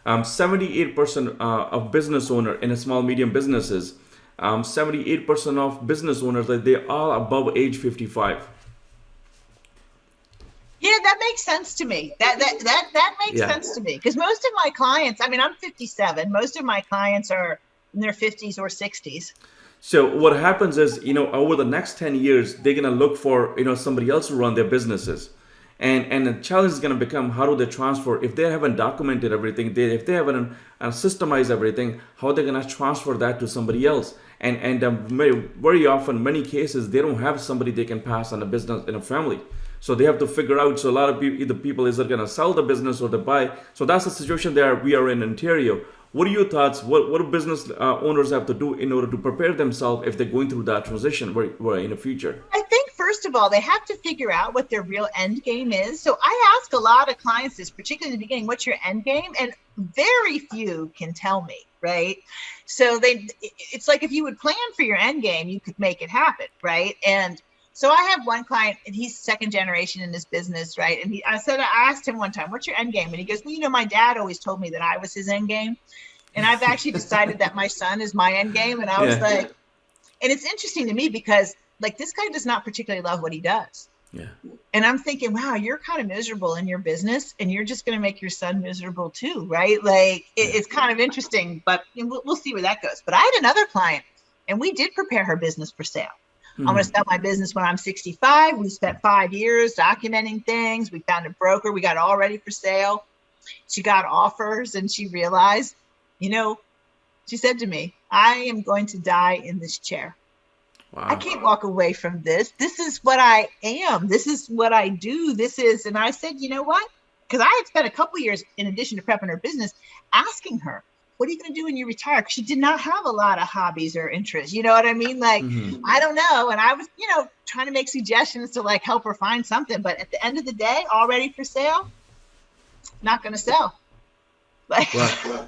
78% of business owner in a small medium businesses, 78% of business owners, like, they are above age 55. Yeah, that makes sense to me. That makes sense to me, because most of my clients, I mean, I'm 57. Most of my clients are in their 50s or 60s. So what happens is, over the next 10 years, they're going to look for, somebody else to run their businesses. And the challenge is going to become, how do they transfer? If they haven't documented everything, if they haven't systemized everything, how are they going to transfer that to somebody else? And very often, many cases, they don't have somebody they can pass on a business in a family. So they have to figure out, so a lot of people is going to sell the business or they buy. So that's the situation we are in Ontario. What are your thoughts? What do business owners have to do in order to prepare themselves if they're going through that transition where in the future? I think, first of all, they have to figure out what their real end game is. So I ask a lot of clients this, particularly in the beginning, what's your end game? And very few can tell me, right? So it's like, if you would plan for your end game, you could make it happen, right? And so I have one client, and he's second generation in his business, right? And I asked him one time, what's your end game? And he goes, well, my dad always told me that I was his end game. And I've actually decided that my son is my end game. And I was like, and it's interesting to me because, like, this guy does not particularly love what he does. Yeah. And I'm thinking, wow, you're kind of miserable in your business, and you're just going to make your son miserable too, right? Like, it's kind of interesting, but we'll see where that goes. But I had another client, and we did prepare her business for sale. I'm going to sell my business when I'm 65. We spent 5 years documenting things. We found a broker. We got it all ready for sale. She got offers, and she realized, she said to me, I am going to die in this chair. Wow. I can't walk away from this. This is what I am. This is what I do. And I said, you know what? Because I had spent a couple of years, in addition to prepping her business, asking her, what are you going to do when you retire? Because she did not have a lot of hobbies or interests. You know what I mean? Like, I don't know. And I was, trying to make suggestions to, like, help her find something. But at the end of the day, all ready for sale, not going to sell. Like, wow.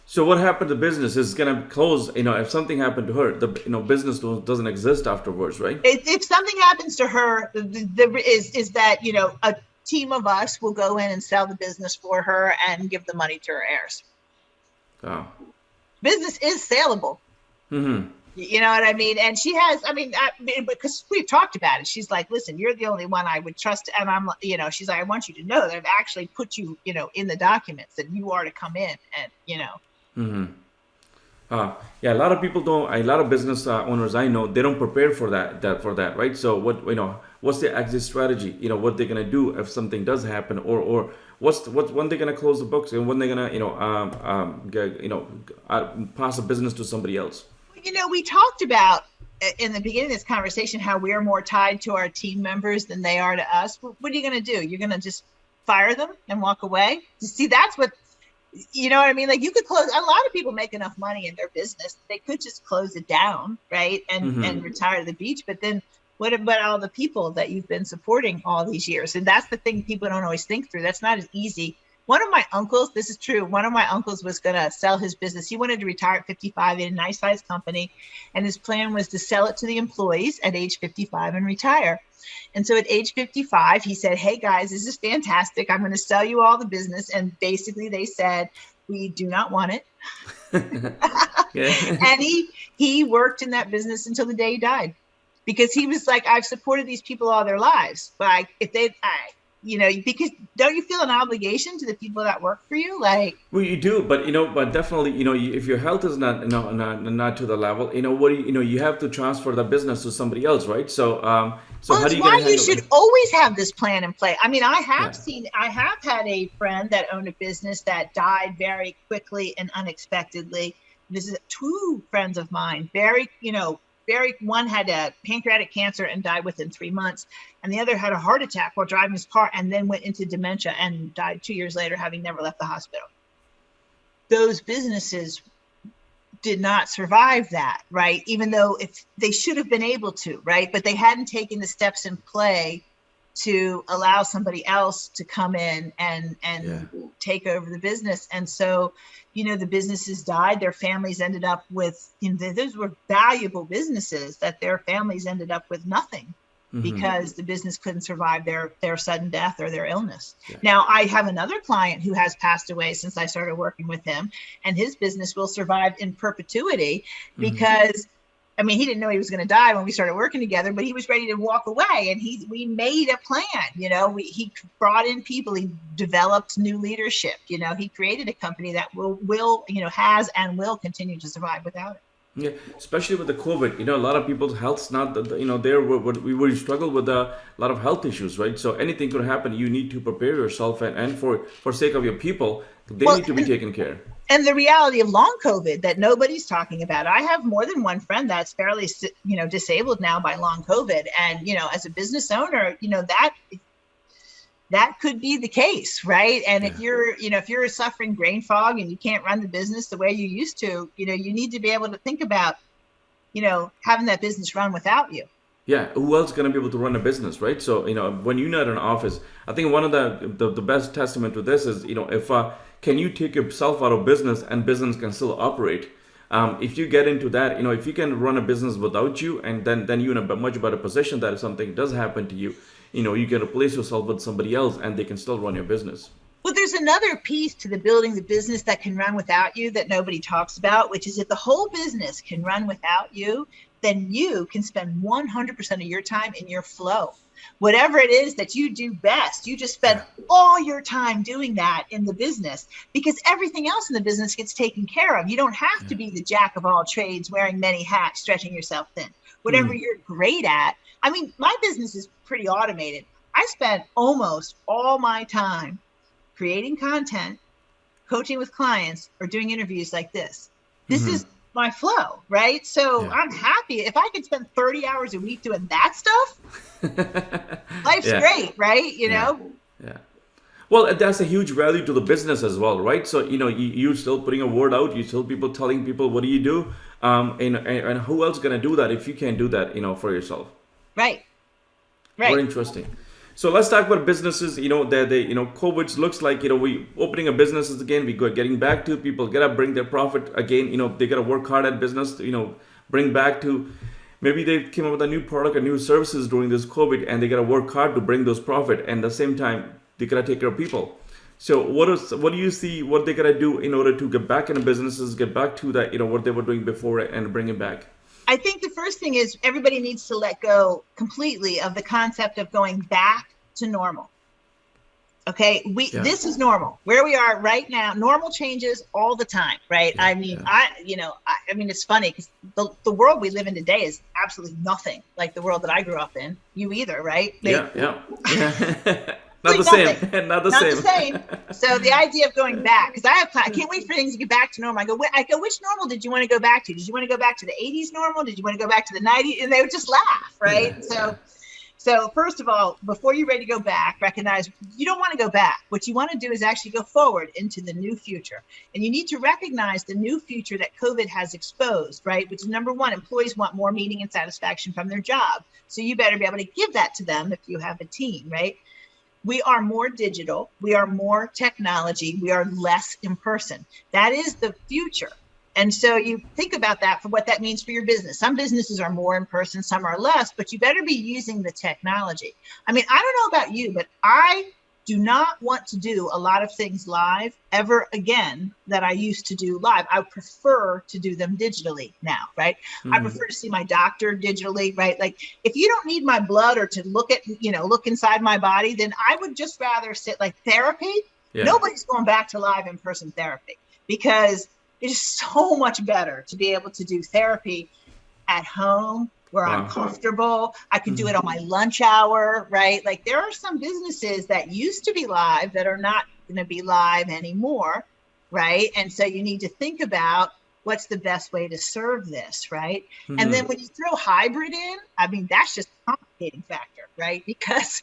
So what happened to business? Is going to close, if something happened to her, the business doesn't exist afterwards, right? If something happens to her, is that, a team of us will go in and sell the business for her and give the money to her heirs. Oh. Business is saleable. Mm-hmm. You know what I mean? And she has, because we've talked about it. She's like, listen, you're the only one I would trust. And I'm, she's like, I want you to know that I've actually put you, in the documents that you are to come in and, Mm-hmm. Yeah, a lot of people don't. A lot of business owners I know, they don't prepare for that, right? So what's the exit strategy? What they're gonna do if something does happen, or what's when they're gonna close the books and when they're gonna pass a business to somebody else. We talked about in the beginning of this conversation how we are more tied to our team members than they are to us. What are you gonna do? You're gonna just fire them and walk away? You see, that's what. You know what I mean? Like, you could close. A lot of people make enough money in their business, they could just close it down, right? And retire to the beach. But then what about all the people that you've been supporting all these years? And that's the thing people don't always think through. That's not as easy. One of my uncles, this is true. One of my uncles was going to sell his business. He wanted to retire at 55 in a nice sized company. And his plan was to sell it to the employees at age 55 and retire. And so at age 55, he said, hey, guys, this is fantastic. I'm going to sell you all the business. And basically they said, we do not want it. And he worked in that business until the day he died, because he was like, I've supported these people all their lives. But because don't you feel an obligation to the people that work for you? Like, well, you do, but definitely, if your health is not to the level, what do you have to transfer the business to somebody else, right? So, how do you? Why you should always have this plan in play. I mean, I have had a friend that owned a business that died very quickly and unexpectedly. This is 2 friends of mine, one had a pancreatic cancer and died within 3 months. And the other had a heart attack while driving his car and then went into dementia and died 2 years later, having never left the hospital. Those businesses did not survive that, right? Even though if they should have been able to, right? But they hadn't taken the steps in play to allow somebody else to come in and take over the business. And so, the businesses died. Their families ended up with, those were valuable businesses that their families ended up with nothing because the business couldn't survive their sudden death or their illness. Yeah. Now, I have another client who has passed away since I started working with him, and his business will survive in perpetuity because he didn't know he was going to die when we started working together, but he was ready to walk away. And we made a plan, he brought in people, he developed new leadership, he created a company that will, has and will continue to survive without it. Yeah, especially with the COVID, a lot of people's health's not, we struggle with a lot of health issues, right? So anything could happen. You need to prepare yourself and for sake of your people, they need to be taken care of. And the reality of long COVID that nobody's talking about. I have more than one friend that's fairly, disabled now by long COVID. And, as a business owner, that could be the case, right? And if you're suffering brain fog and you can't run the business the way you used to, you need to be able to think about, having that business run without you. Yeah, who else is going to be able to run a business, right? So, when you're not in an office, I think one of the best testament to this is, if can you take yourself out of business and business can still operate? If you get into that, if you can run a business without you, and then you're in a much better position that if something does happen to you, you can replace yourself with somebody else and they can still run your business. Well, there's another piece to the building the business that can run without you that nobody talks about, which is if the whole business can run without you, then you can spend 100% of your time in your flow. Whatever it is that you do best, you just spend all your time doing that in the business because everything else in the business gets taken care of. You don't have to be the jack of all trades, wearing many hats, stretching yourself thin. Whatever you're great at. My business is pretty automated. I spend almost all my time creating content, coaching with clients, or doing interviews like this. This is my flow, right? So I'm happy if I could spend 30 hours a week doing that stuff. Life's great, right? Yeah. Well, that's a huge value to the business as well, right? So, you're still putting a word out. You still telling people, what do you do? And who else is going to do that if you can't do that, for yourself? Right. Very interesting. So let's talk about businesses. COVID looks like, we opening a businesses again. We go getting back to people get up, bring their profit again. They got to work hard at business. Bring back to maybe they came up with a new product or new services during this COVID, and they got to work hard to bring those profit. And at the same time, they got to take care of people. So what do you see? What they got to do in order to get back into businesses, get back to that, what they were doing before, and bring it back? I think the first thing is everybody needs to let go completely of the concept of going back to normal. Okay, this is normal. Where we are right now, normal changes all the time, right? It's funny because the world we live in today is absolutely nothing like the world that I grew up in. You either, right? Not the same. Not the same. So the idea of going back, because I can't wait for things to get back to normal. I go, which normal did you want to go back to? Did you want to go back to the 80s normal? Did you want to go back to the 90s? And they would just laugh, right? Yeah. So first of all, before you're ready to go back, recognize you don't want to go back. What you want to do is actually go forward into the new future. And you need to recognize the new future that COVID has exposed, right? Which is number one, employees want more meaning and satisfaction from their job. So you better be able to give that to them if you have a team, right? We are more digital. We are more technology. We are less in person. That is the future. And so you think about that for what that means for your business. Some businesses are more in person, some are less, but you better be using the technology. I don't know about you, but I do not want to do a lot of things live ever again that I used to do live. I prefer to do them digitally now, right? I prefer to see my doctor digitally, right? Like if you don't need my blood or to look inside my body, then I would just rather sit like therapy. Yeah. Nobody's going back to live in-person therapy because it is so much better to be able to do therapy at home where I'm comfortable. I can do it on my lunch hour, right? Like there are some businesses that used to be live that are not going to be live anymore, right? And so you need to think about what's the best way to serve this, right? And then when you throw hybrid in, that's just a complicating factor, right? Because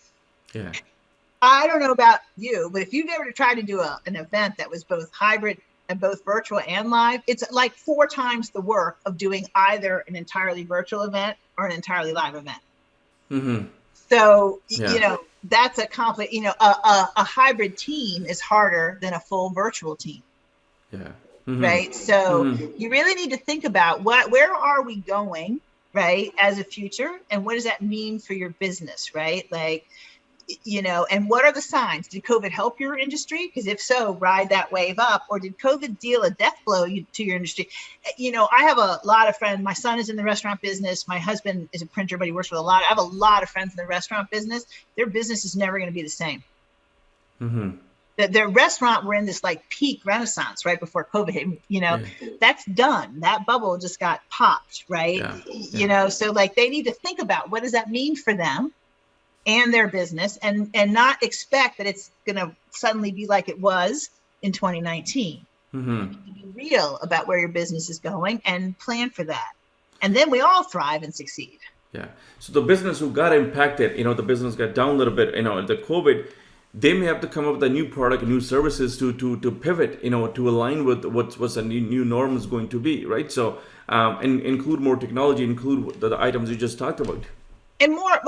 I don't know about you, but if you've ever tried to do an event that was both hybrid and both virtual and live, it's like 4 times the work of doing either an entirely virtual event or an entirely live event. Mm-hmm. So, Yeah. that's a a hybrid team is harder than a full virtual team. Yeah. Mm-hmm. Right. So Mm-hmm. you really need to think about where are we going, right, as a future, and what does that mean for your business, right? Like, and what are the signs? Did COVID help your industry? Because if so, ride that wave up. Or did COVID deal a death blow to your industry? I have a lot of friends. My son is in the restaurant business. My husband is a printer, but he works with I have a lot of friends in the restaurant business. Their business is never going to be the same. Mm-hmm. Their restaurant were in this like peak renaissance right before COVID hit. That's done. That bubble just got popped, right? So like they need to think about what does that mean for them and their business, and not expect that it's going to suddenly be like it was in 2019. Mm-hmm. You need to be real about where your business is going and plan for that. And then we all thrive and succeed. Yeah. So the business who got impacted, the business got down a little bit, the COVID, they may have to come up with a new product, new services to pivot, to align with what's a new norm is going to be, right? So, and include more technology, include the items you just talked about. And more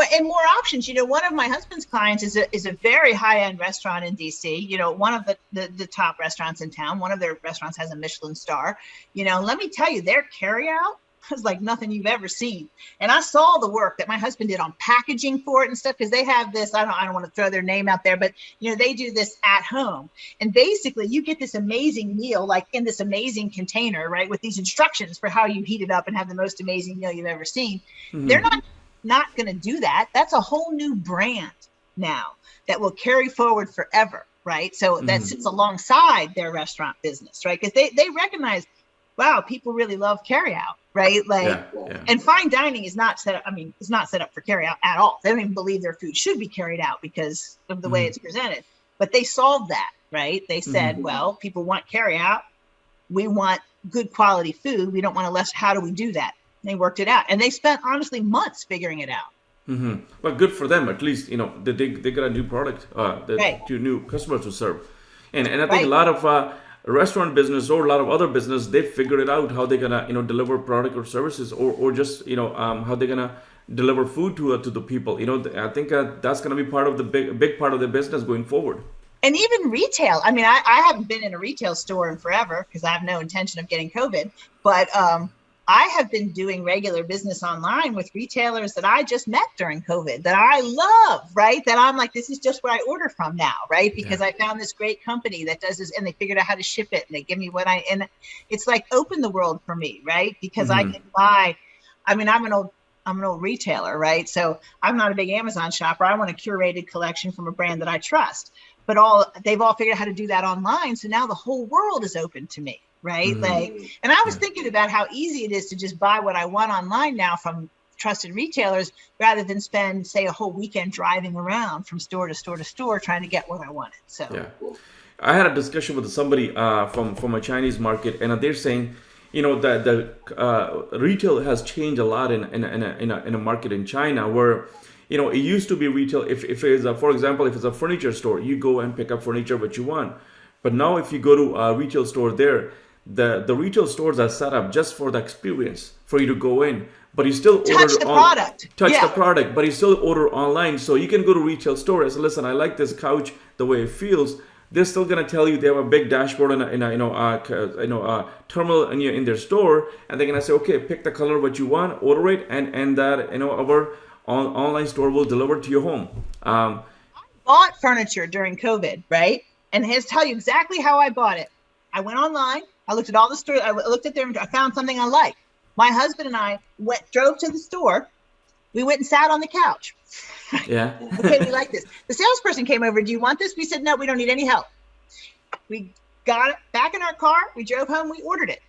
options. One of my husband's clients is a very high-end restaurant in DC. One of the top restaurants in town. One of their restaurants has a Michelin star. Let me tell you, their carryout was like nothing you've ever seen. And I saw the work that my husband did on packaging for it and stuff, because they have this, I don't want to throw their name out there, but they do this at home. And basically you get this amazing meal, like in this amazing container, right, with these instructions for how you heat it up and have the most amazing meal you've ever seen. Mm-hmm. They're not going to do that. That's a whole new brand now that will carry forward forever, right? So that sits alongside their restaurant business, right? Because they recognize, wow, people really love carryout, right? Like, and fine dining is not set up. It's not set up for carryout at all. They don't even believe their food should be carried out because of the way it's presented. But they solved that, right? They said, well, people want carryout. We want good quality food. We don't want to less. How do we do that? They worked it out, and they spent honestly months figuring it out. Mm-hmm. Well, good for them. At least they got a new product, to new customers to serve, and I think a lot of restaurant business or a lot of other business, they figured it out how they're gonna deliver product or services, or just how they're gonna deliver food to the people. I think that's gonna be part of the big part of the business going forward. And even retail. I haven't been in a retail store in forever because I have no intention of getting COVID, but I have been doing regular business online with retailers that I just met during COVID that I love, right? That I'm like, this is just where I order from now, right? Because I found this great company that does this, and they figured out how to ship it, and they give me and it's like open the world for me, right? Because I can buy, I'm an old retailer, right? So I'm not a big Amazon shopper. I want a curated collection from a brand that I trust. But they've all figured out how to do that online. So now the whole world is open to me, right? And I was thinking about how easy it is to just buy what I want online now from trusted retailers, rather than spend, say, a whole weekend driving around from store to store to store trying to get what I wanted. So I had a discussion with somebody from a Chinese market, and they're saying, that the retail has changed a lot in a market in China where. It used to be retail. If it's for example, if it's a furniture store, you go and pick up furniture what you want. But now, if you go to a retail store, the retail stores are set up just for the experience, for you to go in. But you still touch the product, but you still order online. So you can go to retail store and say, listen, I like this couch the way it feels. They're still gonna tell you they have a big dashboard in a terminal in their store, and they're gonna say, okay, pick the color what you want, order it, and that our online store will deliver to your home. I bought furniture during COVID, right? And here's tell you exactly how I bought it. I went online. I looked at all the stores. I looked at them. I found something I liked. My husband and I drove to the store. We went and sat on the couch. Yeah. Okay, we like this. The salesperson came over. Do you want this? We said, no, we don't need any help. We got it back in our car. We drove home. We ordered it.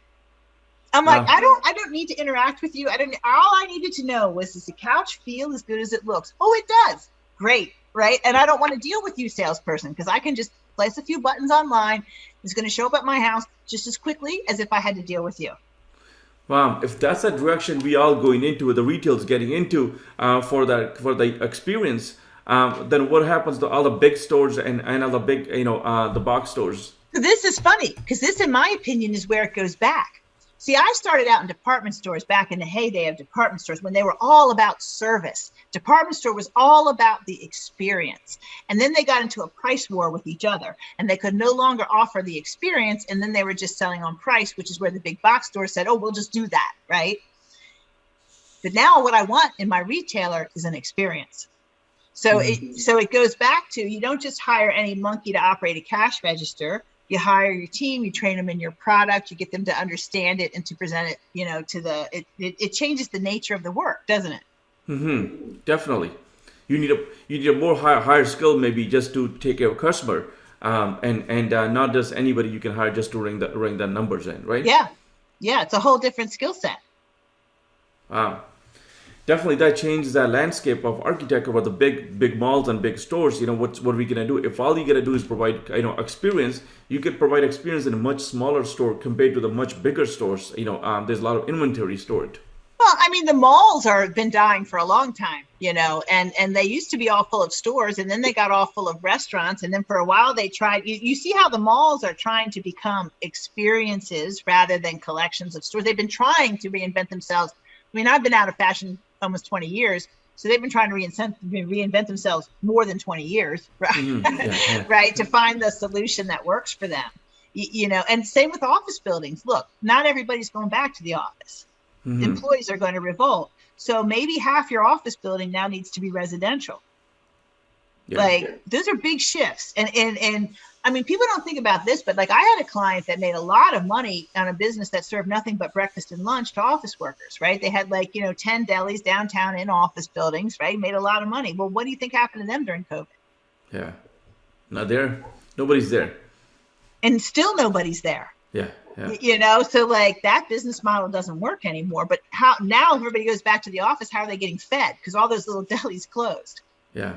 I'm like, I don't need to interact with you. All I needed to know was, does the couch feel as good as it looks? Oh, it does. Great. Right. And I don't want to deal with you, salesperson, because I can just place a few buttons online. It's going to show up at my house just as quickly as if I had to deal with you. Wow. If that's the direction we all going into, the retail's getting into for the experience, then what happens to all the big stores and all the big, the box stores? So this is funny because this, in my opinion, is where it goes back. See, I started out in department stores back in the heyday of department stores when they were all about service. Department store was all about the experience. And then they got into a price war with each other and they could no longer offer the experience. And then they were just selling on price, which is where the big box store said, oh, we'll just do that, right? But now what I want in my retailer is an experience. So it goes back to, you don't just hire any monkey to operate a cash register. You hire your team, you train them in your product, you get them to understand it and to present it, it changes the nature of the work, doesn't it? Mm-hmm. Definitely. You need a more higher skill maybe just to take care of a customer, and not just anybody you can hire just to ring the numbers in, right? Yeah. It's a whole different skill set. Wow. Definitely, that changes that landscape of architecture about the big malls and big stores. What are we gonna do? If all you gotta do is provide experience, you could provide experience in a much smaller store compared to the much bigger stores. There's a lot of inventory stored. Well, I mean, the malls have been dying for a long time, and they used to be all full of stores, and then they got all full of restaurants, and then for a while they tried. You see how the malls are trying to become experiences rather than collections of stores. They've been trying to reinvent themselves. I mean, I've been out of fashion almost 20 years. So they've been trying to reinvent themselves more than 20 years, right? Yeah. Right. To find the solution that works for them, and same with office buildings. Look, not everybody's going back to the office. Mm-hmm. Employees are going to revolt. So maybe half your office building now needs to be residential. Yeah. Those are big shifts. And I mean, people don't think about this, but I had a client that made a lot of money on a business that served nothing but breakfast and lunch to office workers, right? They had 10 delis downtown in office buildings, right? Made a lot of money. Well, what do you think happened to them during COVID? Yeah. Not there. Nobody's there. And still nobody's there. Yeah. So that business model doesn't work anymore. But how now everybody goes back to the office, how are they getting fed? Because all those little delis closed. Yeah.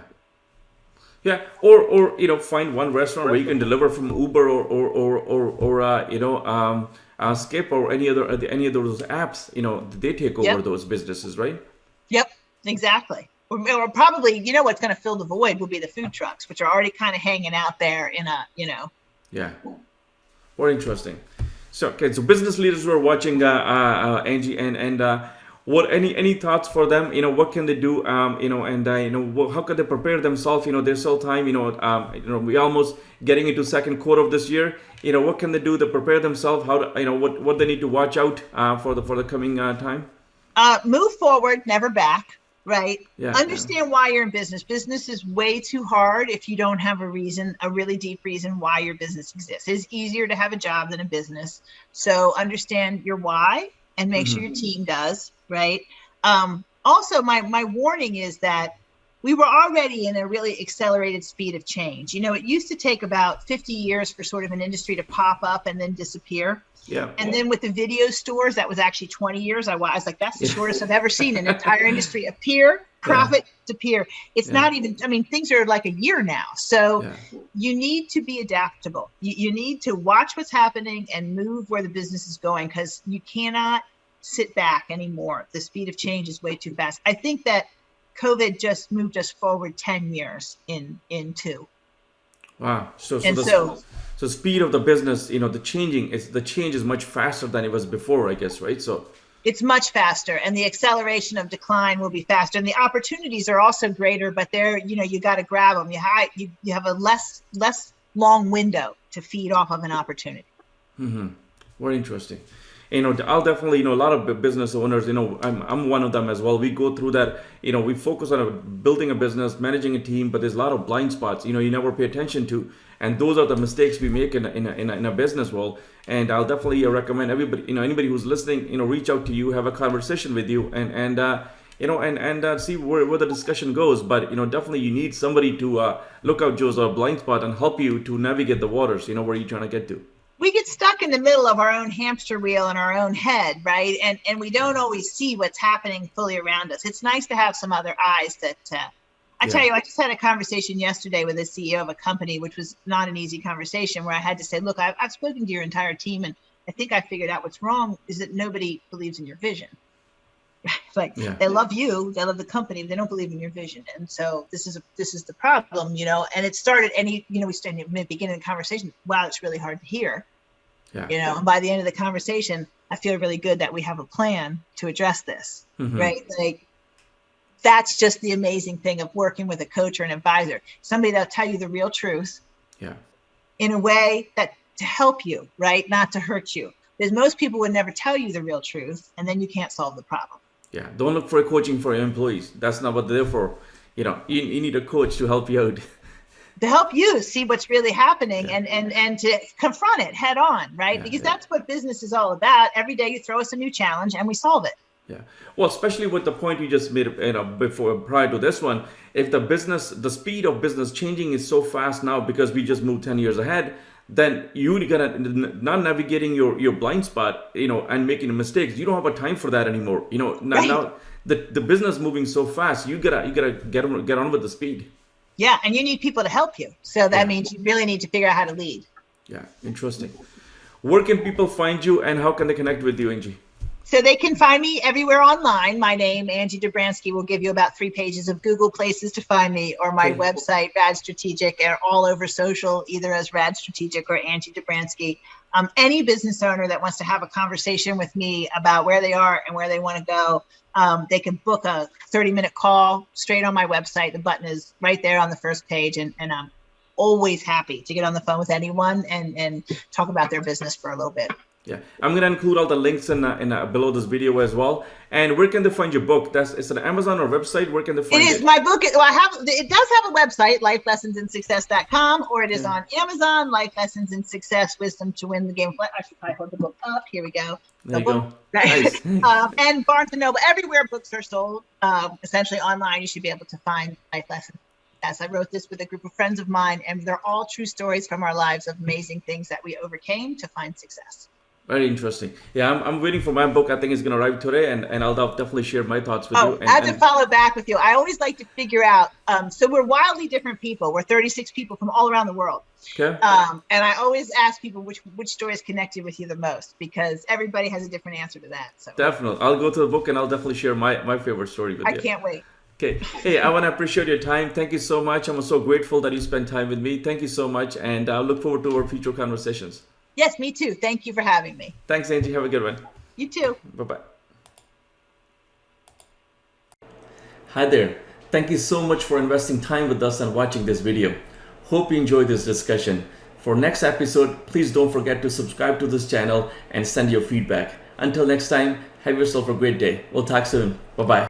Yeah, or find one restaurant where you can deliver from Uber or Skip or any of those apps. They take over those businesses, right? Yep, exactly. Or probably, what's going to fill the void will be the food trucks, which are already kind of hanging out there in a. Yeah, very interesting. So business leaders who are watching, Angie, and what any thoughts for them? What can they do? How can they prepare themselves? There's still time. We almost getting into second quarter of this year. What can they do to prepare themselves? How to, what they need to watch out for the coming time? Move forward, never back. Right. Yeah. Understand why you're in business. Business is way too hard if you don't have a really deep reason why your business exists. It's easier to have a job than a business. So understand your why and make sure your team does. Right. Also, my warning is that we were already in a really accelerated speed of change. It used to take about 50 years for sort of an industry to pop up and then disappear. Yeah. And then with the video stores, that was actually 20 years. I was like, that's the shortest I've ever seen an entire industry appear, profit, disappear. It's not even, things are like a year now. So you need to be adaptable. You need to watch what's happening and move where the business is going, because you cannot sit back anymore. The speed of change is way too fast. I think that COVID just moved us forward 10 years in two. Wow. So speed of the business, the change is much faster than it was before, I guess, right? So it's much faster, and the acceleration of decline will be faster, and the opportunities are also greater. But you got to grab them. You have a less long window to feed off of an opportunity. Mm-hmm. Very interesting. I'll definitely, a lot of business owners, I'm one of them as well. We go through that, we focus on building a business, managing a team, but there's a lot of blind spots, you never pay attention to. And those are the mistakes we make in a business world. And I'll definitely recommend everybody, anybody who's listening, reach out to you, have a conversation with you and see where the discussion goes. But, definitely you need somebody to look out Joe's blind spot and help you to navigate the waters, where you're trying to get to. We get stuck in the middle of our own hamster wheel in our own head, right? And we don't always see what's happening fully around us. It's nice to have some other eyes that, I tell you, I just had a conversation yesterday with a CEO of a company, which was not an easy conversation, where I had to say, look, I've spoken to your entire team, and I think I figured out what's wrong is that nobody believes in your vision. Like they love you, they love the company, but they don't believe in your vision. And so this is the problem, and it started, and we started at the beginning of the conversation. Wow, it's really hard to hear, and by the end of the conversation, I feel really good that we have a plan to address this, right? Like, that's just the amazing thing of working with a coach or an advisor, somebody that'll tell you the real truth in a way that to help you, right? Not to hurt you. Because most people would never tell you the real truth, and then you can't solve the problem. Yeah, don't look for coaching for your employees. That's not what they're there for. You need a coach to help you out. To help you see what's really happening and to confront it head on, right? Because that's what business is all about. Every day you throw us a new challenge and we solve it. Yeah. Well, especially with the point you just made, prior to this one, if the speed of business changing is so fast now because we just moved 10 years ahead, then you're gonna not navigating your blind spot, and making mistakes. You don't have a time for that anymore. Now the business moving so fast, you gotta get on with the speed. Yeah, and you need people to help you. So that means you really need to figure out how to lead. Yeah, interesting. Where can people find you, and how can they connect with you, Angie? So they can find me everywhere online. My name, Angie Dobransky, will give you about 3 pages of Google places to find me, or my website, RAD Strategic, or all over social, either as RAD Strategic or Angie Dobransky. Any business owner that wants to have a conversation with me about where they are and where they want to go, they can book a 30-minute call straight on my website. The button is right there on the first page, and I'm always happy to get on the phone with anyone and talk about their business for a little bit. Yeah, I'm gonna include all the links in below this video as well. And where can they find your book? It's an Amazon or website. Where can they find it? It is my book. It does have a website, lifelessonsandsuccess.com, or it is on Amazon, Life Lessons in Success, Wisdom to Win the Game. I should probably hold the book up. Here we go. There you go. Nice. And Barnes & Noble, everywhere books are sold, essentially online, you should be able to find Life Lessons. Yes, I wrote this with a group of friends of mine, and they're all true stories from our lives of amazing things that we overcame to find success. Very interesting. Yeah, I'm waiting for my book. I think it's going to arrive today, and I'll definitely share my thoughts with you. I have to follow back with you. I always like to figure out, so we're wildly different people. We're 36 people from all around the world. Okay. And I always ask people which stories connected with you the most, because everybody has a different answer to that. So definitely. I'll go to the book and I'll definitely share my favorite story with you. I can't wait. Okay. Hey, I want to appreciate your time. Thank you so much. I'm so grateful that you spent time with me. Thank you so much. And I look forward to our future conversations. Yes, me too. Thank you for having me. Thanks, Angie. Have a good one. You too. Bye-bye. Hi there. Thank you so much for investing time with us and watching this video. Hope you enjoyed this discussion. For next episode, please don't forget to subscribe to this channel and send your feedback. Until next time, have yourself a great day. We'll talk soon. Bye-bye.